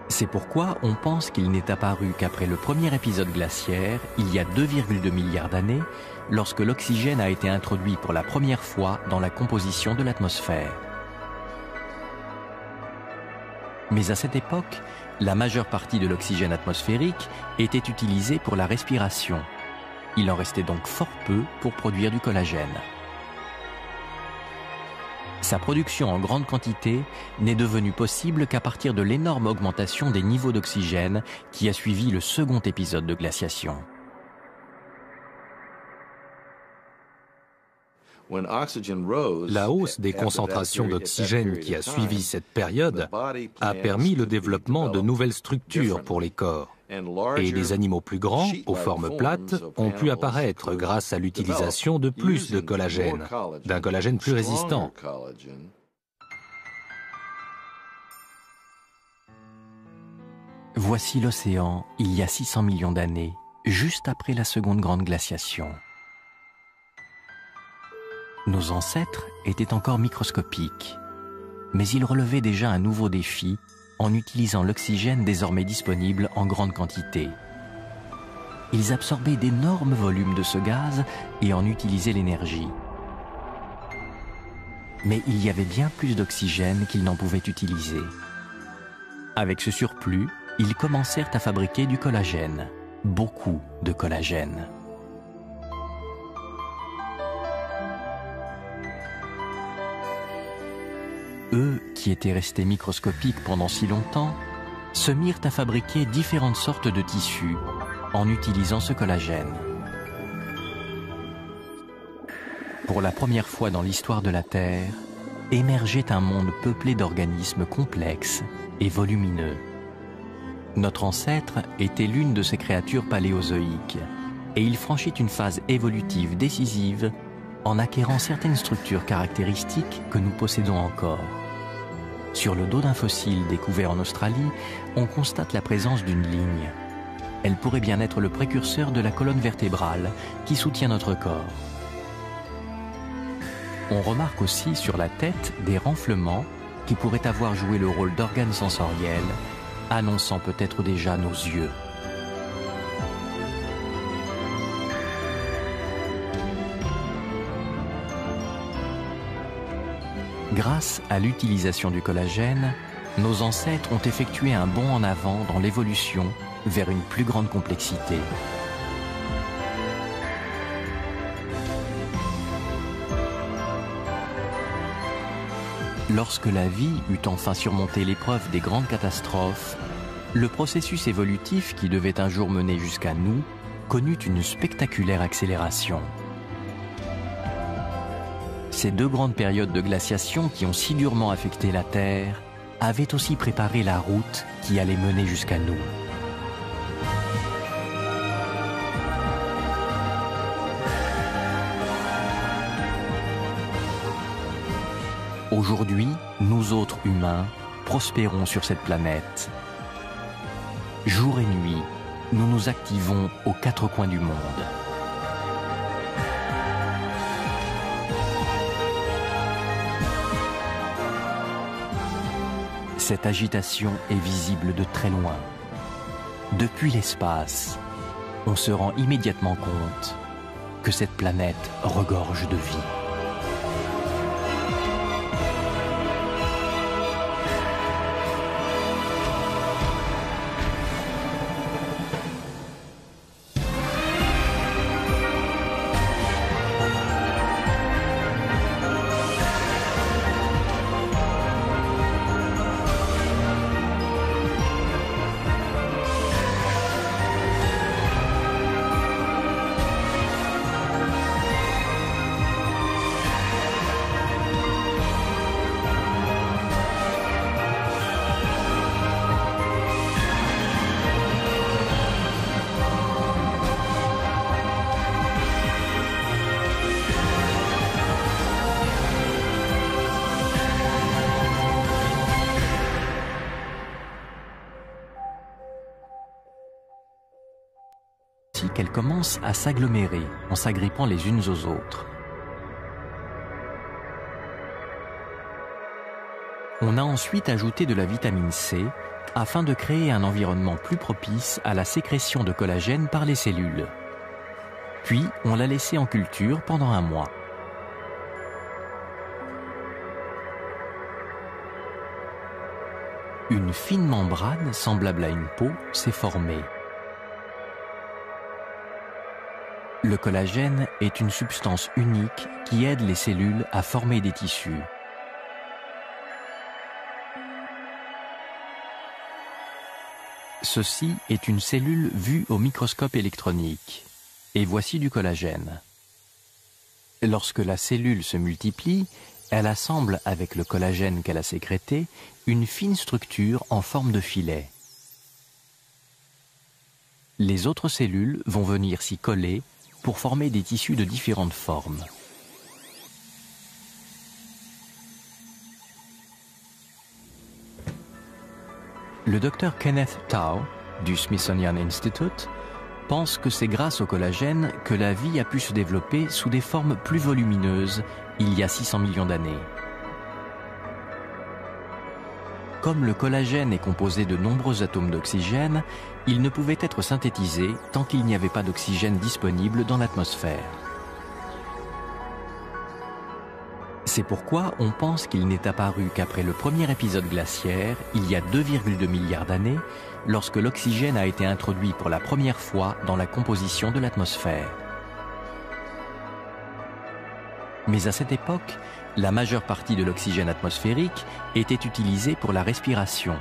C'est pourquoi on pense qu'il n'est apparu qu'après le premier épisode glaciaire, il y a 2,2 milliards d'années, lorsque l'oxygène a été introduit pour la première fois dans la composition de l'atmosphère. Mais à cette époque, la majeure partie de l'oxygène atmosphérique était utilisée pour la respiration. Il en restait donc fort peu pour produire du collagène. Sa production en grande quantité n'est devenue possible qu'à partir de l'énorme augmentation des niveaux d'oxygène qui a suivi le second épisode de glaciation. La hausse des concentrations d'oxygène qui a suivi cette période a permis le développement de nouvelles structures pour les corps. Et les animaux plus grands, aux formes plates, ont pu apparaître grâce à l'utilisation de plus de collagène, d'un collagène plus résistant. Voici l'océan il y a 600 millions d'années, juste après la seconde grande glaciation. Nos ancêtres étaient encore microscopiques, mais ils relevaient déjà un nouveau défi en utilisant l'oxygène désormais disponible en grande quantité. Ils absorbaient d'énormes volumes de ce gaz et en utilisaient l'énergie. Mais il y avait bien plus d'oxygène qu'ils n'en pouvaient utiliser. Avec ce surplus, ils commencèrent à fabriquer du collagène, beaucoup de collagène. Eux, qui étaient restés microscopiques pendant si longtemps, se mirent à fabriquer différentes sortes de tissus en utilisant ce collagène. Pour la première fois dans l'histoire de la Terre, émergeait un monde peuplé d'organismes complexes et volumineux. Notre ancêtre était l'une de ces créatures paléozoïques, et il franchit une phase évolutive décisive en acquérant certaines structures caractéristiques que nous possédons encore. Sur le dos d'un fossile découvert en Australie, on constate la présence d'une ligne. Elle pourrait bien être le précurseur de la colonne vertébrale qui soutient notre corps. On remarque aussi sur la tête des renflements qui pourraient avoir joué le rôle d'organes sensoriels, annonçant peut-être déjà nos yeux. Grâce à l'utilisation du collagène, nos ancêtres ont effectué un bond en avant dans l'évolution vers une plus grande complexité. Lorsque la vie eut enfin surmonté l'épreuve des grandes catastrophes, le processus évolutif qui devait un jour mener jusqu'à nous connut une spectaculaire accélération. Ces deux grandes périodes de glaciation qui ont si durement affecté la Terre avaient aussi préparé la route qui allait mener jusqu'à nous. Aujourd'hui, nous autres humains prospérons sur cette planète. Jour et nuit, nous nous activons aux quatre coins du monde. Cette agitation est visible de très loin. Depuis l'espace, on se rend immédiatement compte que cette planète regorge de vie. Qu'elles commencent à s'agglomérer en s'agrippant les unes aux autres. On a ensuite ajouté de la vitamine C afin de créer un environnement plus propice à la sécrétion de collagène par les cellules. Puis, on l'a laissé en culture pendant un mois. Une fine membrane semblable à une peau s'est formée. Le collagène est une substance unique qui aide les cellules à former des tissus. Ceci est une cellule vue au microscope électronique. Et voici du collagène. Lorsque la cellule se multiplie, elle assemble avec le collagène qu'elle a sécrété une fine structure en forme de filet. Les autres cellules vont venir s'y coller pour former des tissus de différentes formes. Le docteur Kenneth Tao, du Smithsonian Institute, pense que c'est grâce au collagène que la vie a pu se développer sous des formes plus volumineuses il y a 600 millions d'années. Comme le collagène est composé de nombreux atomes d'oxygène, il ne pouvait être synthétisé tant qu'il n'y avait pas d'oxygène disponible dans l'atmosphère. C'est pourquoi on pense qu'il n'est apparu qu'après le premier épisode glaciaire, il y a 2,2 milliards d'années, lorsque l'oxygène a été introduit pour la première fois dans la composition de l'atmosphère. Mais à cette époque, la majeure partie de l'oxygène atmosphérique était utilisée pour la respiration.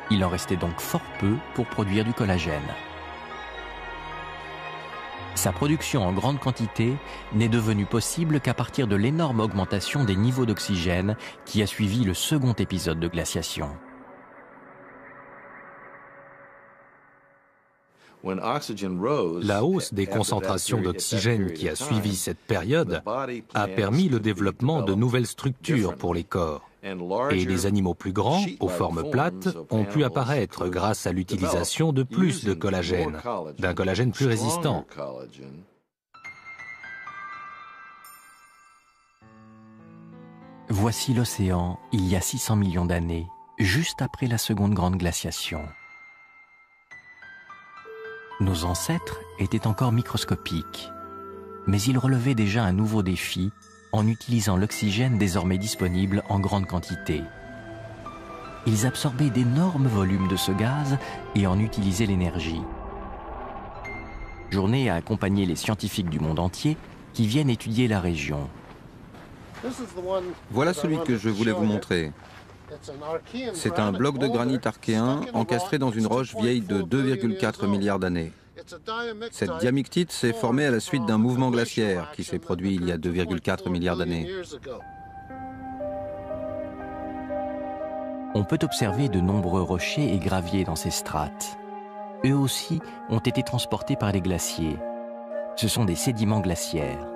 Il en restait donc fort peu pour produire du collagène. Sa production en grande quantité n'est devenue possible qu'à partir de l'énorme augmentation des niveaux d'oxygène qui a suivi le second épisode de glaciation. La hausse des concentrations d'oxygène qui a suivi cette période a permis le développement de nouvelles structures pour les corps. Et des animaux plus grands, aux formes plates, ont pu apparaître grâce à l'utilisation de plus de collagène, d'un collagène plus résistant. Voici l'océan il y a 600 millions d'années, juste après la seconde grande glaciation. Nos ancêtres étaient encore microscopiques, mais ils relevaient déjà un nouveau défi en utilisant l'oxygène désormais disponible en grande quantité. ils absorbaient d'énormes volumes de ce gaz et en utilisaient l'énergie. Journée a accompagné les scientifiques du monde entier qui viennent étudier la région. Voilà celui que je voulais vous montrer. C'est un bloc de granit archéen encastré dans une roche vieille de 2,4 milliards d'années. Cette diamictite s'est formée à la suite d'un mouvement glaciaire qui s'est produit il y a 2,4 milliards d'années. On peut observer de nombreux rochers et graviers dans ces strates. Eux aussi ont été transportés par les glaciers. Ce sont des sédiments glaciaires.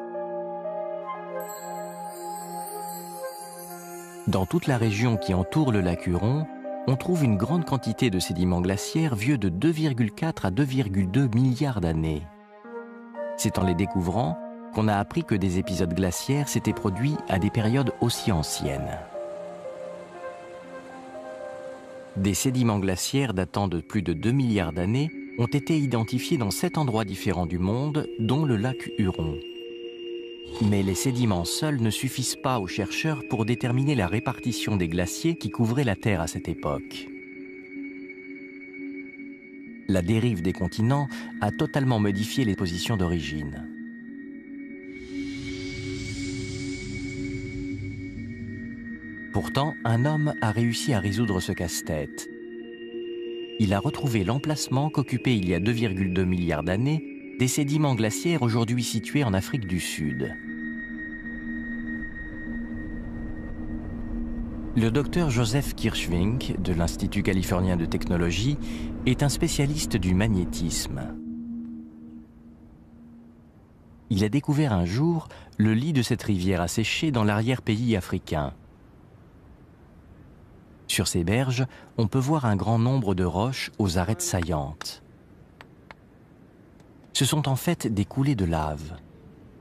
Dans toute la région qui entoure le lac Huron, on trouve une grande quantité de sédiments glaciaires vieux de 2,4 à 2,2 milliards d'années. C'est en les découvrant qu'on a appris que des épisodes glaciaires s'étaient produits à des périodes aussi anciennes. Des sédiments glaciaires datant de plus de 2 milliards d'années ont été identifiés dans 7 endroits différents du monde, dont le lac Huron. Mais les sédiments seuls ne suffisent pas aux chercheurs pour déterminer la répartition des glaciers qui couvraient la Terre à cette époque. La dérive des continents a totalement modifié les positions d'origine. Pourtant, un homme a réussi à résoudre ce casse-tête. Il a retrouvé l'emplacement qu'occupaient il y a 2,2 milliards d'années des sédiments glaciaires aujourd'hui situés en Afrique du Sud. Le docteur Joseph Kirschvink de l'Institut californien de technologie est un spécialiste du magnétisme. Il a découvert un jour le lit de cette rivière asséchée dans l'arrière-pays africain. Sur ces berges, on peut voir un grand nombre de roches aux arêtes saillantes. Ce sont en fait des coulées de lave.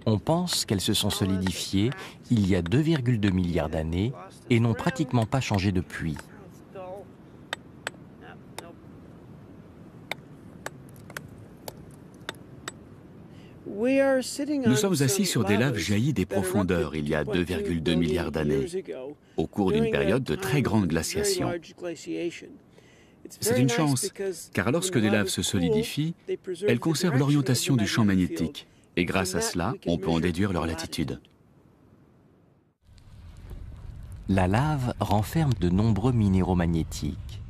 On pense qu'elles se sont solidifiées il y a 2,2 milliards d'années et n'ont pratiquement pas changé depuis. Nous sommes assis sur des laves jaillies des profondeurs il y a 2,2 milliards d'années, au cours d'une période de très grande glaciation. C'est une chance, car lorsque des laves se solidifient, elles conservent l'orientation du champ magnétique, et grâce à cela, on peut en déduire leur latitude. La lave renferme de nombreux minéraux magnétiques.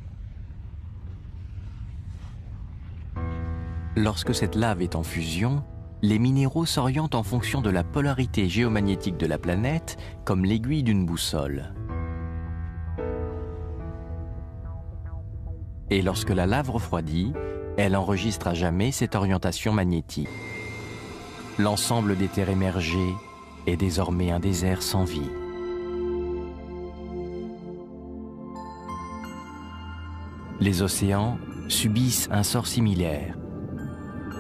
Lorsque cette lave est en fusion, les minéraux s'orientent en fonction de la polarité géomagnétique de la planète, comme l'aiguille d'une boussole. Et lorsque la lave refroidit, elle enregistre à jamais cette orientation magnétique. L'ensemble des terres émergées est désormais un désert sans vie. Les océans subissent un sort similaire.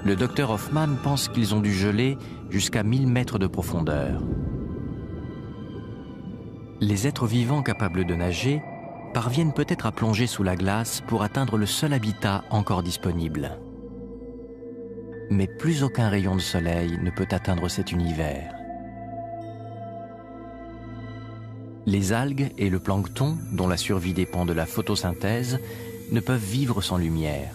Le docteur Hoffman pense qu'ils ont dû geler jusqu'à 1000 mètres de profondeur. Les êtres vivants capables de nager parviennent peut-être à plonger sous la glace pour atteindre le seul habitat encore disponible. Mais plus aucun rayon de soleil ne peut atteindre cet univers. Les algues et le plancton, dont la survie dépend de la photosynthèse, ne peuvent vivre sans lumière.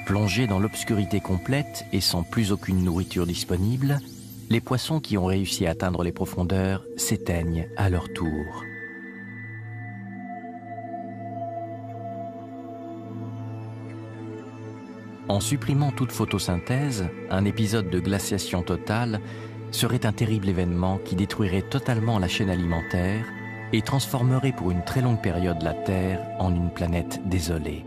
Plongés dans l'obscurité complète et sans plus aucune nourriture disponible, les poissons qui ont réussi à atteindre les profondeurs s'éteignent à leur tour. En supprimant toute photosynthèse, un épisode de glaciation totale serait un terrible événement qui détruirait totalement la chaîne alimentaire et transformerait pour une très longue période la Terre en une planète désolée.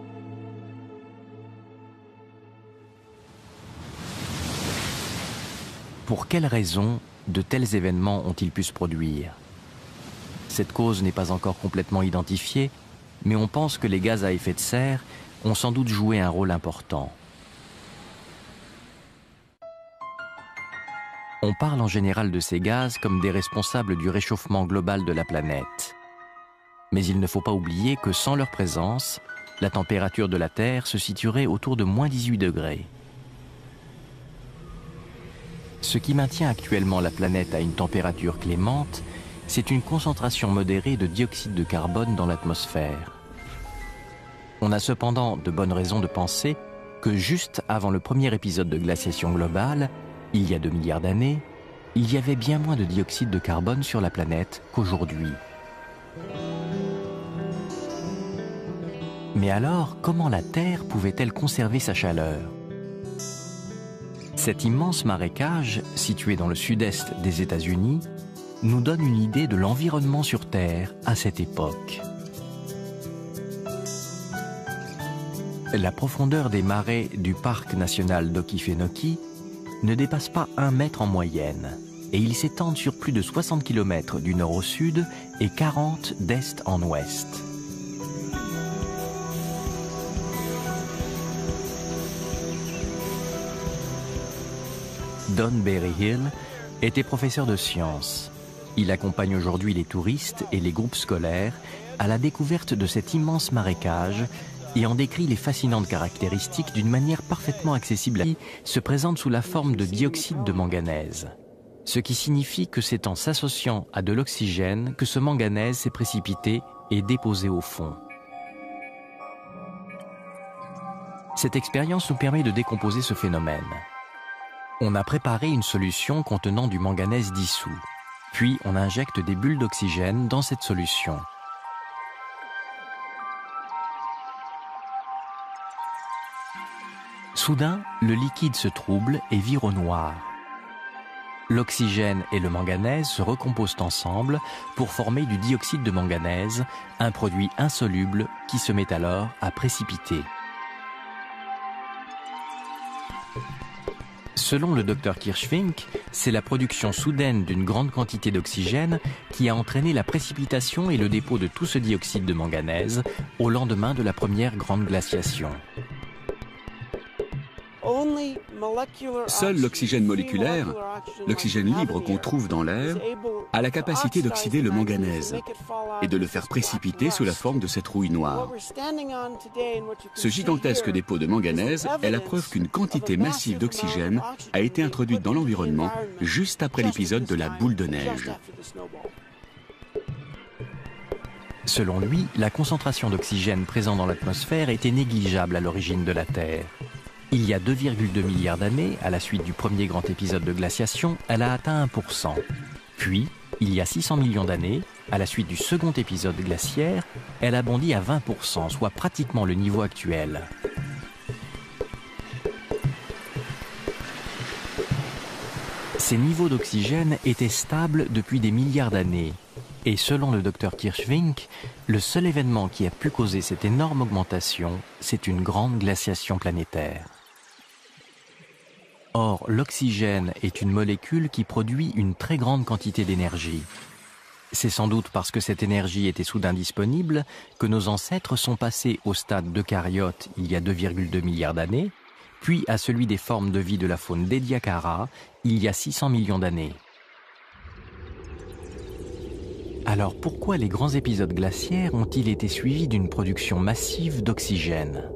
Pour quelles raisons de tels événements ont-ils pu se produire? Cette cause n'est pas encore complètement identifiée, mais on pense que les gaz à effet de serre ont sans doute joué un rôle important. On parle en général de ces gaz comme des responsables du réchauffement global de la planète. Mais il ne faut pas oublier que sans leur présence, la température de la Terre se situerait autour de moins 18 degrés. Ce qui maintient actuellement la planète à une température clémente c'est une concentration modérée de dioxyde de carbone dans l'atmosphère. On a cependant de bonnes raisons de penser que juste avant le premier épisode de glaciation globale, il y a 2 milliards d'années, il y avait bien moins de dioxyde de carbone sur la planète qu'aujourd'hui. Mais alors, comment la Terre pouvait-elle conserver sa chaleur? Cet immense marécage, situé dans le sud-est des États-Unis, nous donne une idée de l'environnement sur Terre à cette époque. La profondeur des marais du parc national d'Okefenokee ne dépasse pas 1 mètre en moyenne, et ils s'étendent sur plus de 60 km du nord au sud et 40 d'est en ouest. Don Berryhill était professeur de sciences. Il accompagne aujourd'hui les touristes et les groupes scolaires à la découverte de cet immense marécage et en décrit les fascinantes caractéristiques d'une manière parfaitement accessible. Il se présente sous la forme de dioxyde de manganèse, ce qui signifie que c'est en s'associant à de l'oxygène que ce manganèse s'est précipité et déposé au fond. Cette expérience nous permet de décomposer ce phénomène. On a préparé une solution contenant du manganèse dissous, puis on injecte des bulles d'oxygène dans cette solution. Soudain, le liquide se trouble et vire au noir. L'oxygène et le manganèse se recomposent ensemble pour former du dioxyde de manganèse, un produit insoluble qui se met alors à précipiter. Selon le Dr Kirschvink, c'est la production soudaine d'une grande quantité d'oxygène qui a entraîné la précipitation et le dépôt de tout ce dioxyde de manganèse au lendemain de la première grande glaciation. Seul l'oxygène moléculaire, l'oxygène libre qu'on trouve dans l'air, a la capacité d'oxyder le manganèse et de le faire précipiter sous la forme de cette rouille noire. Ce gigantesque dépôt de manganèse est la preuve qu'une quantité massive d'oxygène a été introduite dans l'environnement juste après l'épisode de la boule de neige. Selon lui, la concentration d'oxygène présente dans l'atmosphère était négligeable à l'origine de la Terre. Il y a 2,2 milliards d'années, à la suite du premier grand épisode de glaciation, elle a atteint 1%. Puis, il y a 600 millions d'années, à la suite du second épisode glaciaire, elle a bondi à 20%, soit pratiquement le niveau actuel. Ces niveaux d'oxygène étaient stables depuis des milliards d'années. Et selon le Dr Kirschvink, le seul événement qui a pu causer cette énorme augmentation, c'est une grande glaciation planétaire. Or, l'oxygène est une molécule qui produit une très grande quantité d'énergie. C'est sans doute parce que cette énergie était soudain disponible que nos ancêtres sont passés au stade d'eucaryote il y a 2,2 milliards d'années, puis à celui des formes de vie de la faune d'Ediacara il y a 600 millions d'années. Alors pourquoi les grands épisodes glaciaires ont-ils été suivis d'une production massive d'oxygène?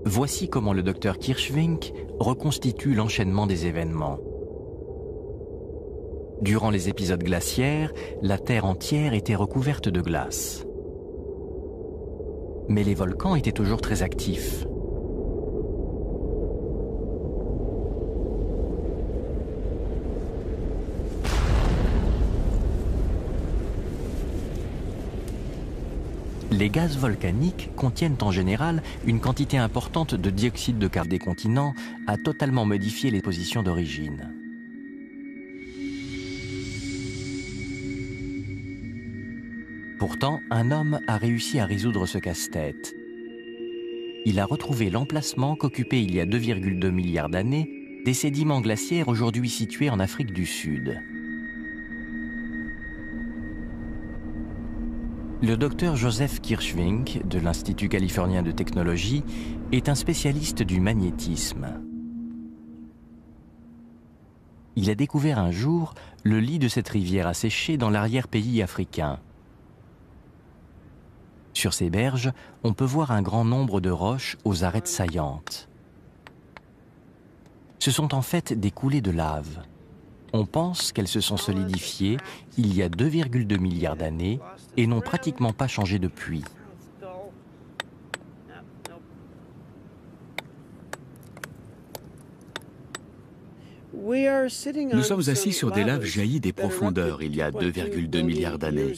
Voici comment le Dr Kirschvink reconstitue l'enchaînement des événements. Durant les épisodes glaciaires, la Terre entière était recouverte de glace. Mais les volcans étaient toujours très actifs. Les gaz volcaniques contiennent en général une quantité importante de dioxyde de carbone. Des continents a totalement modifié les positions d'origine. Pourtant, un homme a réussi à résoudre ce casse-tête. Il a retrouvé l'emplacement qu'occupaient il y a 2,2 milliards d'années des sédiments glaciaires aujourd'hui situés en Afrique du Sud. Le docteur Joseph Kirschvink, de l'Institut californien de technologie, est un spécialiste du magnétisme. Il a découvert un jour le lit de cette rivière asséchée dans l'arrière-pays africain. Sur ces berges, on peut voir un grand nombre de roches aux arêtes saillantes. Ce sont en fait des coulées de lave. On pense qu'elles se sont solidifiées il y a 2,2 milliards d'années et n'ont pratiquement pas changé depuis. Nous sommes assis sur des laves jaillies des profondeurs il y a 2,2 milliards d'années,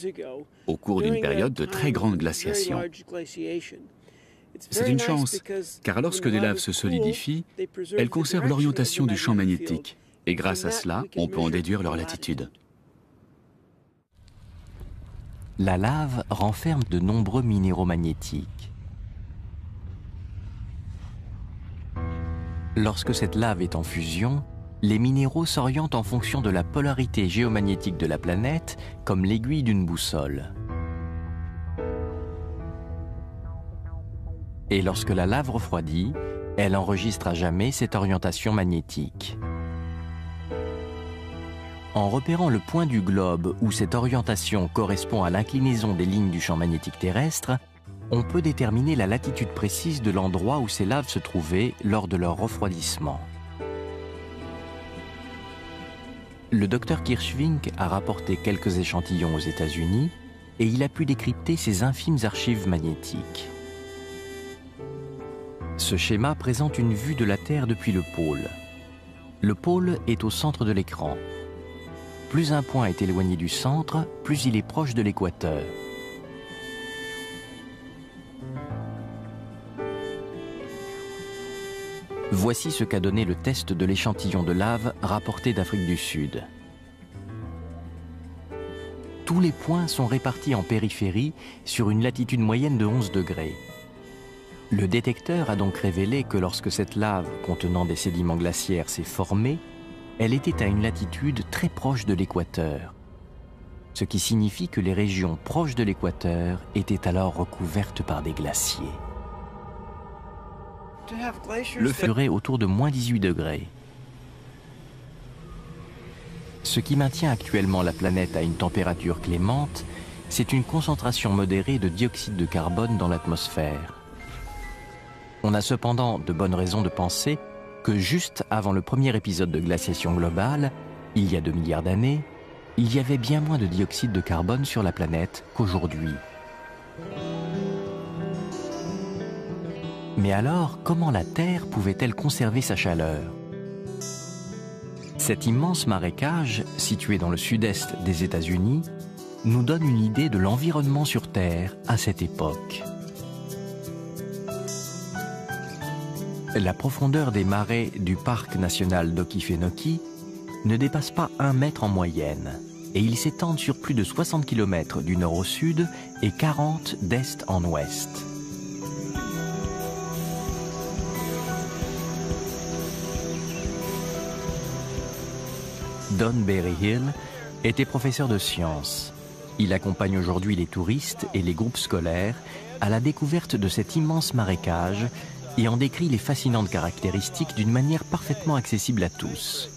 au cours d'une période de très grande glaciation. C'est une chance, car lorsque des laves se solidifient, elles conservent l'orientation du champ magnétique, et grâce à cela, on peut en déduire leur latitude. La lave renferme de nombreux minéraux magnétiques. Lorsque cette lave est en fusion, les minéraux s'orientent en fonction de la polarité géomagnétique de la planète, comme l'aiguille d'une boussole. Et lorsque la lave refroidit, elle enregistre à jamais cette orientation magnétique. En repérant le point du globe où cette orientation correspond à l'inclinaison des lignes du champ magnétique terrestre, on peut déterminer la latitude précise de l'endroit où ces laves se trouvaient lors de leur refroidissement. Le docteur Kirschvink a rapporté quelques échantillons aux États-Unis et il a pu décrypter ces infimes archives magnétiques. Ce schéma présente une vue de la Terre depuis le pôle. Le pôle est au centre de l'écran. Plus un point est éloigné du centre, plus il est proche de l'équateur. Voici ce qu'a donné le test de l'échantillon de lave rapporté d'Afrique du Sud. Tous les points sont répartis en périphérie sur une latitude moyenne de 11 degrés. Le détecteur a donc révélé que lorsque cette lave contenant des sédiments glaciaires s'est formée, elle était à une latitude très proche de l'équateur, ce qui signifie que les régions proches de l'équateur étaient alors recouvertes par des glaciers. Le fait durait autour de moins 18 degrés. Ce qui maintient actuellement la planète à une température clémente, c'est une concentration modérée de dioxyde de carbone dans l'atmosphère. On a cependant de bonnes raisons de penser que juste avant le premier épisode de glaciation globale, il y a 2 milliards d'années, il y avait bien moins de dioxyde de carbone sur la planète qu'aujourd'hui. Mais alors, comment la Terre pouvait-elle conserver sa chaleur? Cet immense marécage, situé dans le sud-est des États-Unis, nous donne une idée de l'environnement sur Terre à cette époque. La profondeur des marais du parc national d'Okefenokee ne dépasse pas 1 mètre en moyenne, et ils s'étendent sur plus de 60 km du nord au sud et 40 d'est en ouest. Don Berryhill était professeur de sciences. Il accompagne aujourd'hui les touristes et les groupes scolaires à la découverte de cet immense marécage et en décrit les fascinantes caractéristiques d'une manière parfaitement accessible à tous.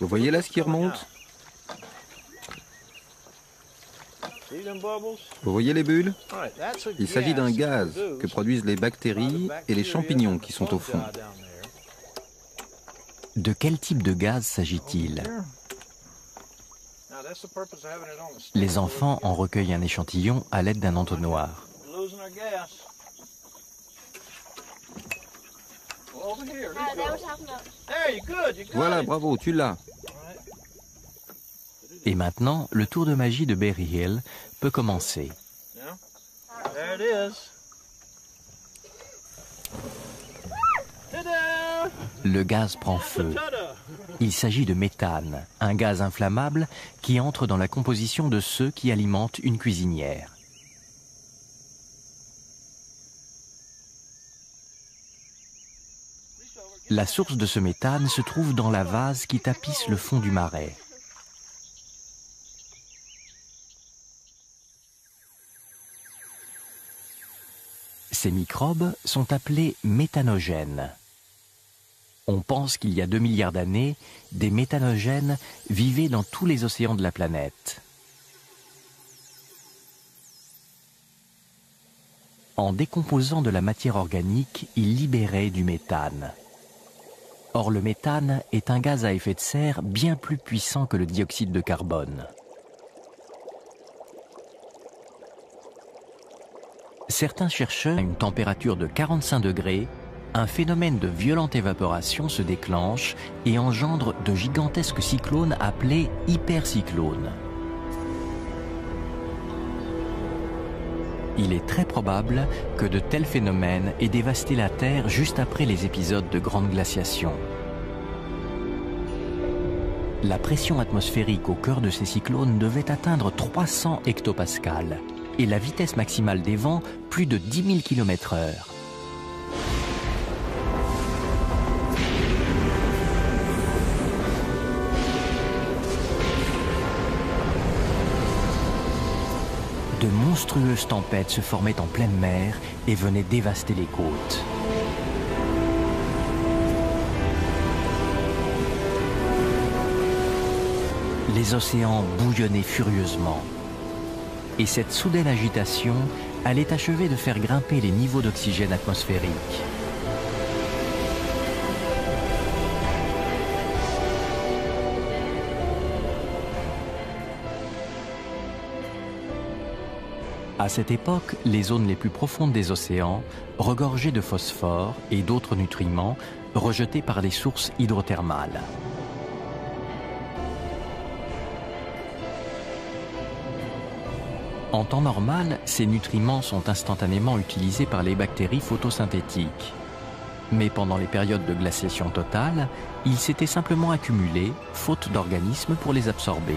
Vous voyez là ce qui remonte? Vous voyez les bulles? Il s'agit d'un gaz que produisent les bactéries et les champignons qui sont au fond. De quel type de gaz s'agit-il? Les enfants en recueillent un échantillon à l'aide d'un entonnoir. Voilà, bravo, tu l'as. Et maintenant, le tour de magie de Berryhill peut commencer. Le gaz prend feu. Il s'agit de méthane, un gaz inflammable qui entre dans la composition de ceux qui alimentent une cuisinière. La source de ce méthane se trouve dans la vase qui tapisse le fond du marais. Ces microbes sont appelés méthanogènes. On pense qu'il y a 2 milliards d'années, des méthanogènes vivaient dans tous les océans de la planète. En décomposant de la matière organique, ils libéraient du méthane. Or, le méthane est un gaz à effet de serre bien plus puissant que le dioxyde de carbone. Certains chercheurs, à une température de 45 degrés, un phénomène de violente évaporation se déclenche et engendre de gigantesques cyclones appelés hypercyclones. Il est très probable que de tels phénomènes aient dévasté la Terre juste après les épisodes de grande glaciation. La pression atmosphérique au cœur de ces cyclones devait atteindre 300 hectopascales et la vitesse maximale des vents plus de 10 000 km/h. De monstrueuses tempêtes se formaient en pleine mer et venaient dévaster les côtes. Les océans bouillonnaient furieusement. Et cette soudaine agitation allait achever de faire grimper les niveaux d'oxygène atmosphérique. À cette époque, les zones les plus profondes des océans regorgeaient de phosphore et d'autres nutriments rejetés par des sources hydrothermales. En temps normal, ces nutriments sont instantanément utilisés par les bactéries photosynthétiques. Mais pendant les périodes de glaciation totale, ils s'étaient simplement accumulés, faute d'organismes pour les absorber.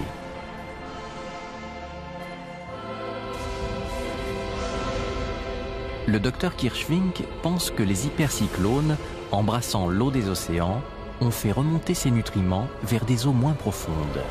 Le docteur Kirschvink pense que les hypercyclones, embrassant l'eau des océans, ont fait remonter ces nutriments vers des eaux moins profondes.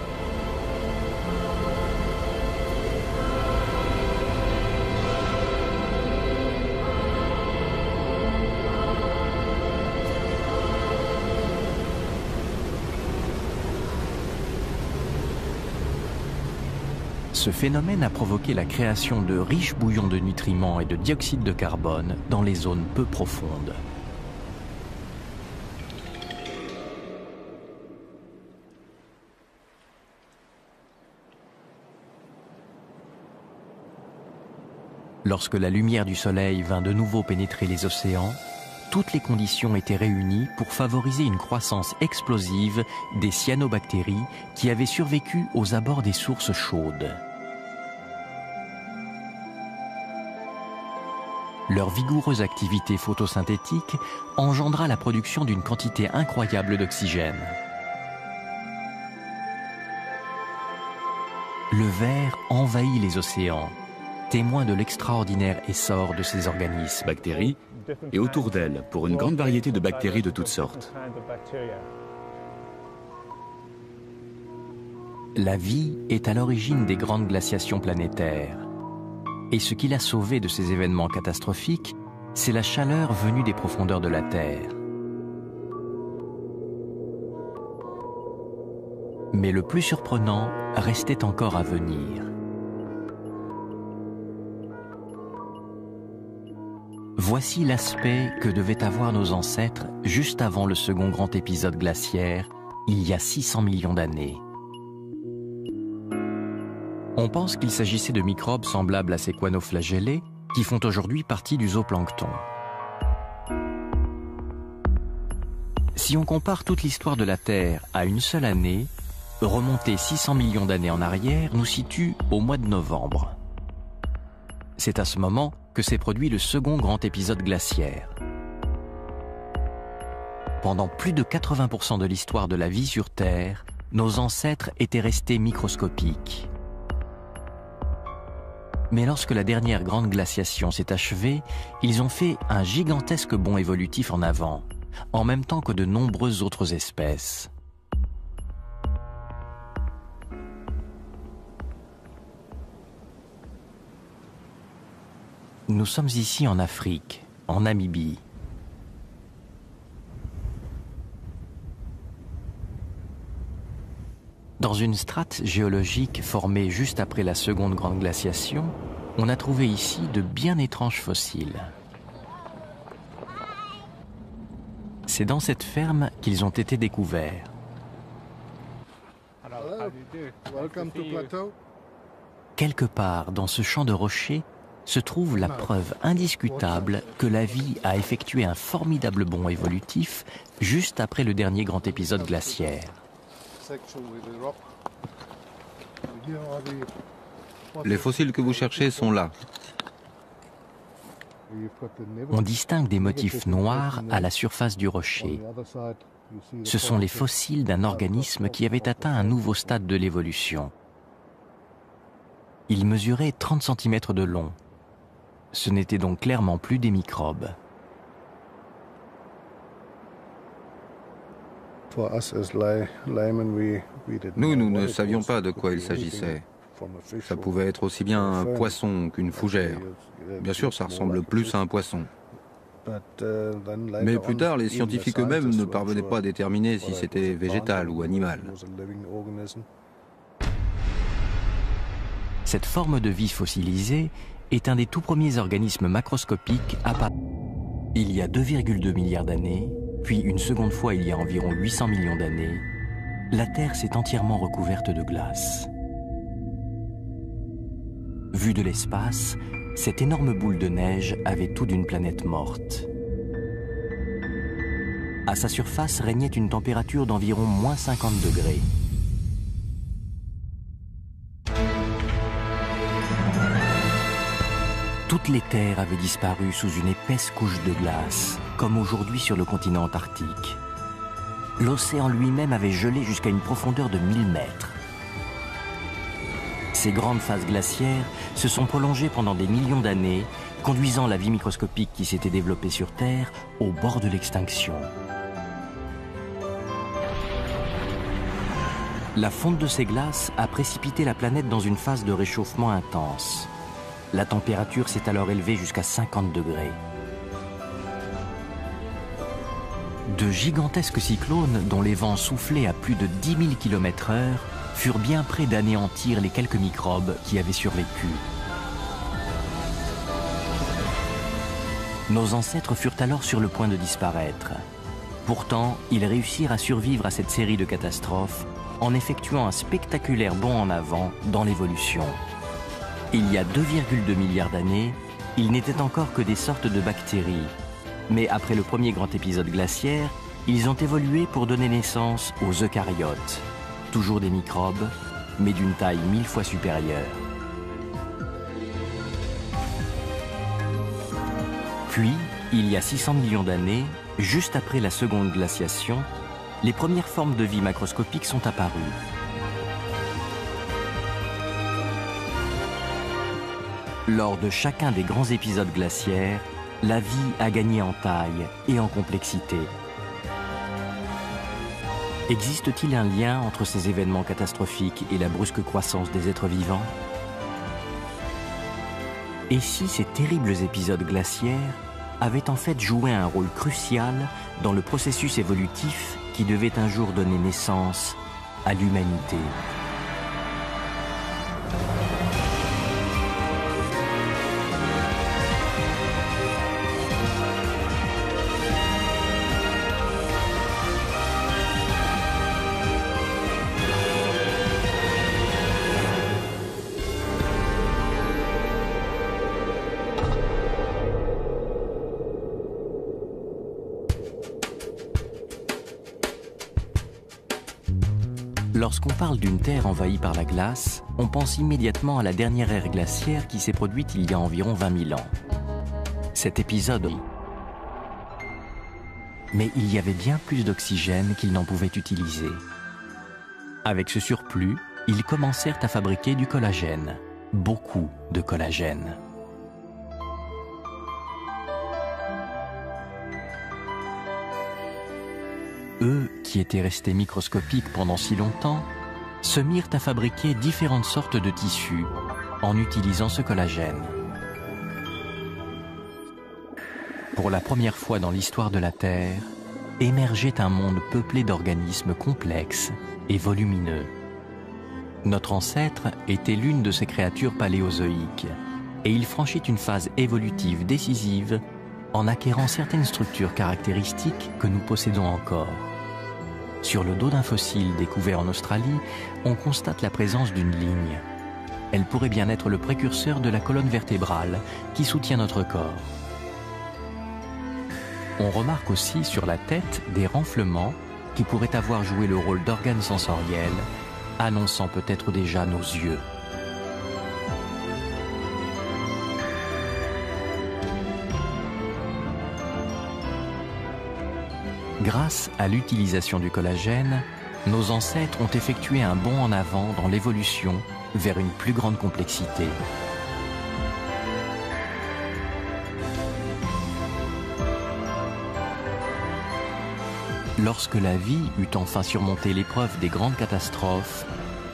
Ce phénomène a provoqué la création de riches bouillons de nutriments et de dioxyde de carbone dans les zones peu profondes. Lorsque la lumière du soleil vint de nouveau pénétrer les océans, toutes les conditions étaient réunies pour favoriser une croissance explosive des cyanobactéries qui avaient survécu aux abords des sources chaudes. Leur vigoureuse activité photosynthétique engendra la production d'une quantité incroyable d'oxygène. Le verre envahit les océans, témoin de l'extraordinaire essor de ces organismes. Bactéries, et autour d'elles, pour une grande variété de bactéries de toutes sortes. La vie est à l'origine des grandes glaciations planétaires. Et ce qui l'a sauvé de ces événements catastrophiques, c'est la chaleur venue des profondeurs de la Terre. Mais le plus surprenant restait encore à venir. Voici l'aspect que devaient avoir nos ancêtres juste avant le second grand épisode glaciaire, il y a 600 millions d'années. On pense qu'il s'agissait de microbes semblables à ces choanoflagellés qui font aujourd'hui partie du zooplancton. Si on compare toute l'histoire de la Terre à une seule année, remonter 600 millions d'années en arrière nous situe au mois de novembre. C'est à ce moment que s'est produit le second grand épisode glaciaire. Pendant plus de 80% de l'histoire de la vie sur Terre, nos ancêtres étaient restés microscopiques. Mais lorsque la dernière grande glaciation s'est achevée, ils ont fait un gigantesque bond évolutif en avant, en même temps que de nombreuses autres espèces. Nous sommes ici en Afrique, en Namibie. Dans une strate géologique formée juste après la seconde grande glaciation, on a trouvé ici de bien étranges fossiles. C'est dans cette ferme qu'ils ont été découverts. Quelque part dans ce champ de rochers se trouve la preuve indiscutable que la vie a effectué un formidable bond évolutif juste après le dernier grand épisode glaciaire. Les fossiles que vous cherchez sont là. On distingue des motifs noirs à la surface du rocher. Ce sont les fossiles d'un organisme qui avait atteint un nouveau stade de l'évolution. Il mesurait 30 cm de long. Ce n'étaient donc clairement plus des microbes. Nous ne savions pas de quoi il s'agissait. Ça pouvait être aussi bien un poisson qu'une fougère. Bien sûr, ça ressemble plus à un poisson. Mais plus tard, les scientifiques eux-mêmes ne parvenaient pas à déterminer si c'était végétal ou animal. Cette forme de vie fossilisée est un des tout premiers organismes macroscopiques apparus il y a 2,2 milliards d'années, puis une seconde fois il y a environ 800 millions d'années. La Terre s'est entièrement recouverte de glace. Vue de l'espace, cette énorme boule de neige avait tout d'une planète morte. À sa surface régnait une température d'environ moins 50 degrés. Toutes les terres avaient disparu sous une épaisse couche de glace, comme aujourd'hui sur le continent antarctique. L'océan lui-même avait gelé jusqu'à une profondeur de 1000 mètres. Ces grandes phases glaciaires se sont prolongées pendant des millions d'années, conduisant la vie microscopique qui s'était développée sur Terre au bord de l'extinction. La fonte de ces glaces a précipité la planète dans une phase de réchauffement intense. La température s'est alors élevée jusqu'à 50 degrés. De gigantesques cyclones, dont les vents soufflaient à plus de 10 000 km/h, furent bien près d'anéantir les quelques microbes qui avaient survécu. Nos ancêtres furent alors sur le point de disparaître. Pourtant, ils réussirent à survivre à cette série de catastrophes en effectuant un spectaculaire bond en avant dans l'évolution. Il y a 2,2 milliards d'années, ils n'étaient encore que des sortes de bactéries. Mais après le premier grand épisode glaciaire, ils ont évolué pour donner naissance aux eucaryotes. Toujours des microbes, mais d'une taille 1000 fois supérieure. Puis, il y a 600 millions d'années, juste après la seconde glaciation, les premières formes de vie macroscopiques sont apparues. Lors de chacun des grands épisodes glaciaires, la vie a gagné en taille et en complexité. Existe-t-il un lien entre ces événements catastrophiques et la brusque croissance des êtres vivants? Et si ces terribles épisodes glaciaires avaient en fait joué un rôle crucial dans le processus évolutif qui devait un jour donner naissance à l'humanité? Lorsqu'on parle d'une Terre envahie par la glace, on pense immédiatement à la dernière ère glaciaire qui s'est produite il y a environ 20 000 ans. Cet épisode... Mais il y avait bien plus d'oxygène qu'ils n'en pouvaient utiliser. Avec ce surplus, ils commencèrent à fabriquer du collagène. Beaucoup de collagène. Eux, qui étaient restés microscopiques pendant si longtemps, se mirent à fabriquer différentes sortes de tissus en utilisant ce collagène. Pour la première fois dans l'histoire de la Terre, émergeait un monde peuplé d'organismes complexes et volumineux. Notre ancêtre était l'une de ces créatures paléozoïques, et il franchit une phase évolutive décisive en acquérant certaines structures caractéristiques que nous possédons encore. Sur le dos d'un fossile découvert en Australie, on constate la présence d'une ligne. Elle pourrait bien être le précurseur de la colonne vertébrale qui soutient notre corps. On remarque aussi sur la tête des renflements qui pourraient avoir joué le rôle d'organes sensoriels, annonçant peut-être déjà nos yeux. Grâce à l'utilisation du collagène, nos ancêtres ont effectué un bond en avant dans l'évolution vers une plus grande complexité. Lorsque la vie eut enfin surmonté l'épreuve des grandes catastrophes,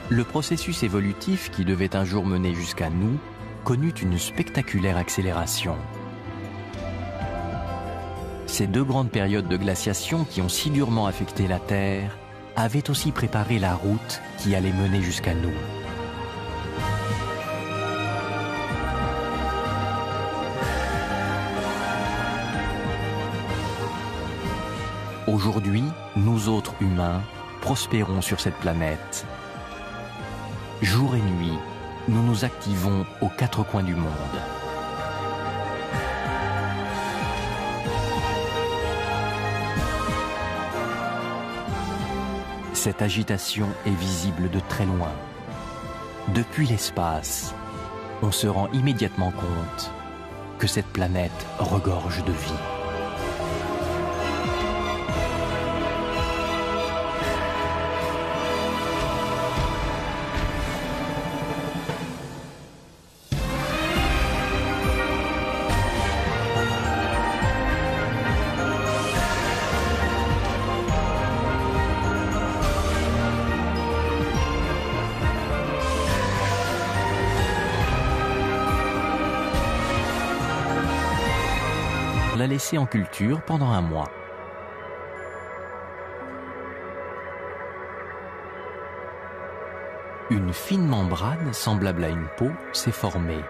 le processus évolutif qui devait un jour mener jusqu'à nous connut une spectaculaire accélération. Ces deux grandes périodes de glaciation qui ont si durement affecté la Terre avaient aussi préparé la route qui allait mener jusqu'à nous. Aujourd'hui, nous autres humains prospérons sur cette planète. Jour et nuit, nous nous activons aux quatre coins du monde. Cette agitation est visible de très loin. Depuis l'espace, on se rend immédiatement compte que cette planète regorge de vie. La laisser en culture pendant un mois. Une fine membrane semblable à une peau s'est formée.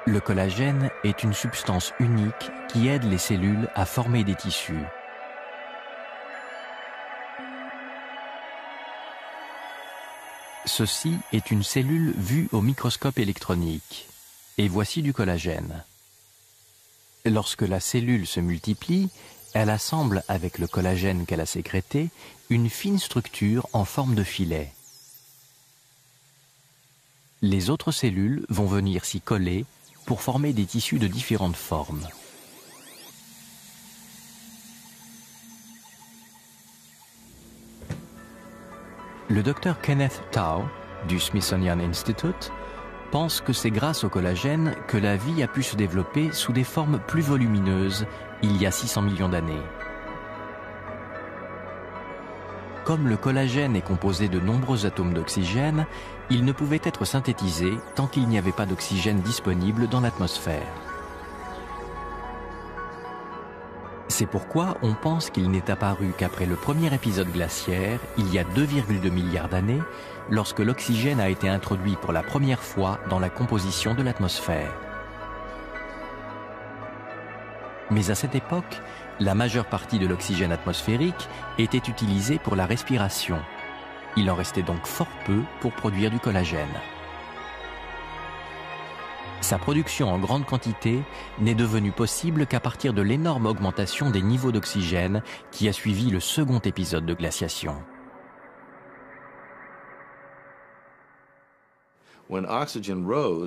Le collagène est une substance unique qui aide les cellules à former des tissus. Ceci est une cellule vue au microscope électronique. Et voici du collagène. Lorsque la cellule se multiplie, elle assemble avec le collagène qu'elle a sécrété une fine structure en forme de filet. Les autres cellules vont venir s'y coller pour former des tissus de différentes formes. Le docteur Kenneth Tao du Smithsonian Institute pense que c'est grâce au collagène que la vie a pu se développer sous des formes plus volumineuses il y a 600 millions d'années. Comme le collagène est composé de nombreux atomes d'oxygène, il ne pouvait être synthétisé tant qu'il n'y avait pas d'oxygène disponible dans l'atmosphère. C'est pourquoi on pense qu'il n'est apparu qu'après le premier épisode glaciaire, il y a 2,2 milliards d'années, lorsque l'oxygène a été introduit pour la première fois dans la composition de l'atmosphère. Mais à cette époque, la majeure partie de l'oxygène atmosphérique était utilisée pour la respiration. Il en restait donc fort peu pour produire du collagène. Sa production en grande quantité n'est devenue possible qu'à partir de l'énorme augmentation des niveaux d'oxygène qui a suivi le second épisode de glaciation.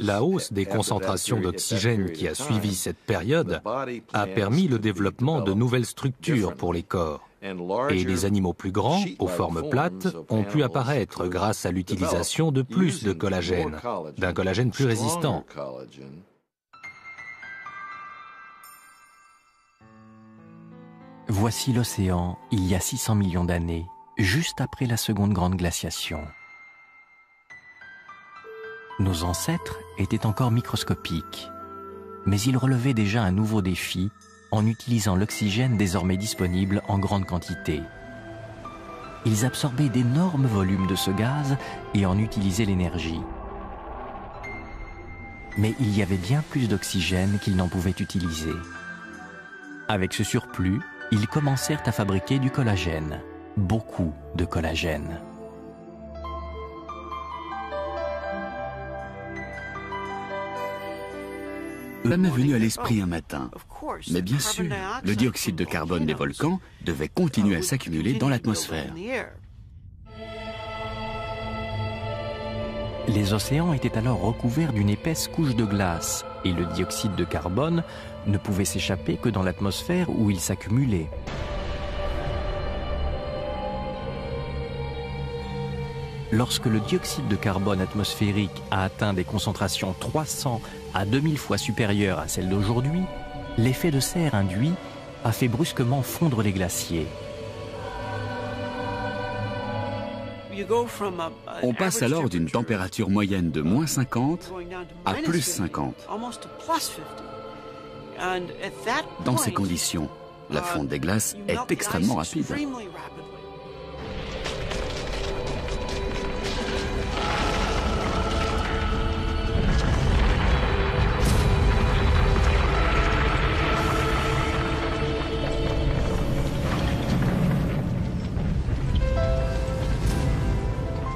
La hausse des concentrations d'oxygène qui a suivi cette période a permis le développement de nouvelles structures pour les corps. Et des animaux plus grands, aux formes plates, ont pu apparaître grâce à l'utilisation de plus de collagène, d'un collagène plus résistant. Voici l'océan il y a 600 millions d'années, juste après la seconde grande glaciation. Nos ancêtres étaient encore microscopiques, mais ils relevaient déjà un nouveau défi en utilisant l'oxygène désormais disponible en grande quantité. Ils absorbaient d'énormes volumes de ce gaz et en utilisaient l'énergie. mais il y avait bien plus d'oxygène qu'ils n'en pouvaient utiliser. Avec ce surplus, ils commencèrent à fabriquer du collagène, beaucoup de collagène. Cela m'est venu à l'esprit un matin. Mais bien sûr, le dioxyde de carbone des volcans devait continuer à s'accumuler dans l'atmosphère. Les océans étaient alors recouverts d'une épaisse couche de glace et le dioxyde de carbone ne pouvait s'échapper que dans l'atmosphère où il s'accumulait. Lorsque le dioxyde de carbone atmosphérique a atteint des concentrations 300 à 2000 fois supérieures à celles d'aujourd'hui, l'effet de serre induit a fait brusquement fondre les glaciers. On passe alors d'une température moyenne de moins 50 à plus 50. Dans ces conditions, la fonte des glaces est extrêmement rapide.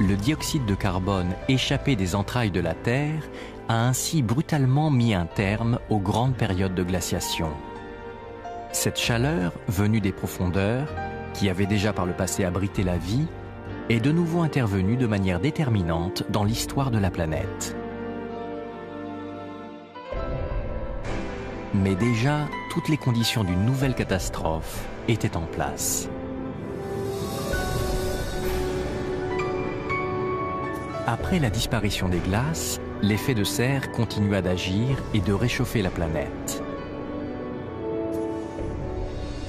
Le dioxyde de carbone échappé des entrailles de la Terre a ainsi brutalement mis un terme aux grandes périodes de glaciation. Cette chaleur, venue des profondeurs, qui avait déjà par le passé abrité la vie, est de nouveau intervenue de manière déterminante dans l'histoire de la planète. Mais déjà, toutes les conditions d'une nouvelle catastrophe étaient en place. Après la disparition des glaces, l'effet de serre continua d'agir et de réchauffer la planète.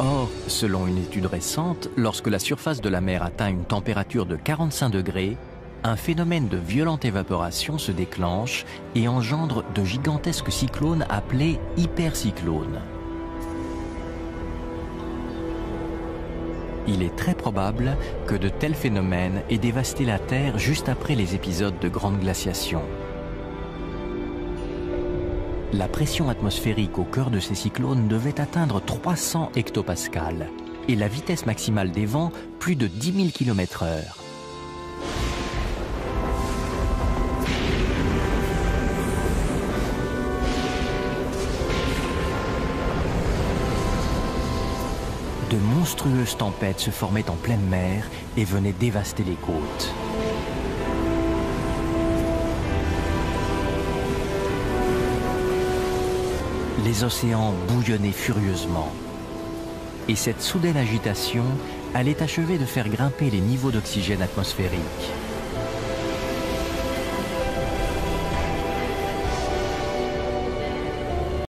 Or, selon une étude récente, lorsque la surface de la mer atteint une température de 45 degrés, un phénomène de violente évaporation se déclenche et engendre de gigantesques cyclones appelés hypercyclones. Il est très probable que de tels phénomènes aient dévasté la Terre juste après les épisodes de grande glaciation. La pression atmosphérique au cœur de ces cyclones devait atteindre 300 hectopascales et la vitesse maximale des vents plus de 10 000 km/h. De monstrueuses tempêtes se formaient en pleine mer et venaient dévaster les côtes. Les océans bouillonnaient furieusement. Et cette soudaine agitation allait achever de faire grimper les niveaux d'oxygène atmosphérique.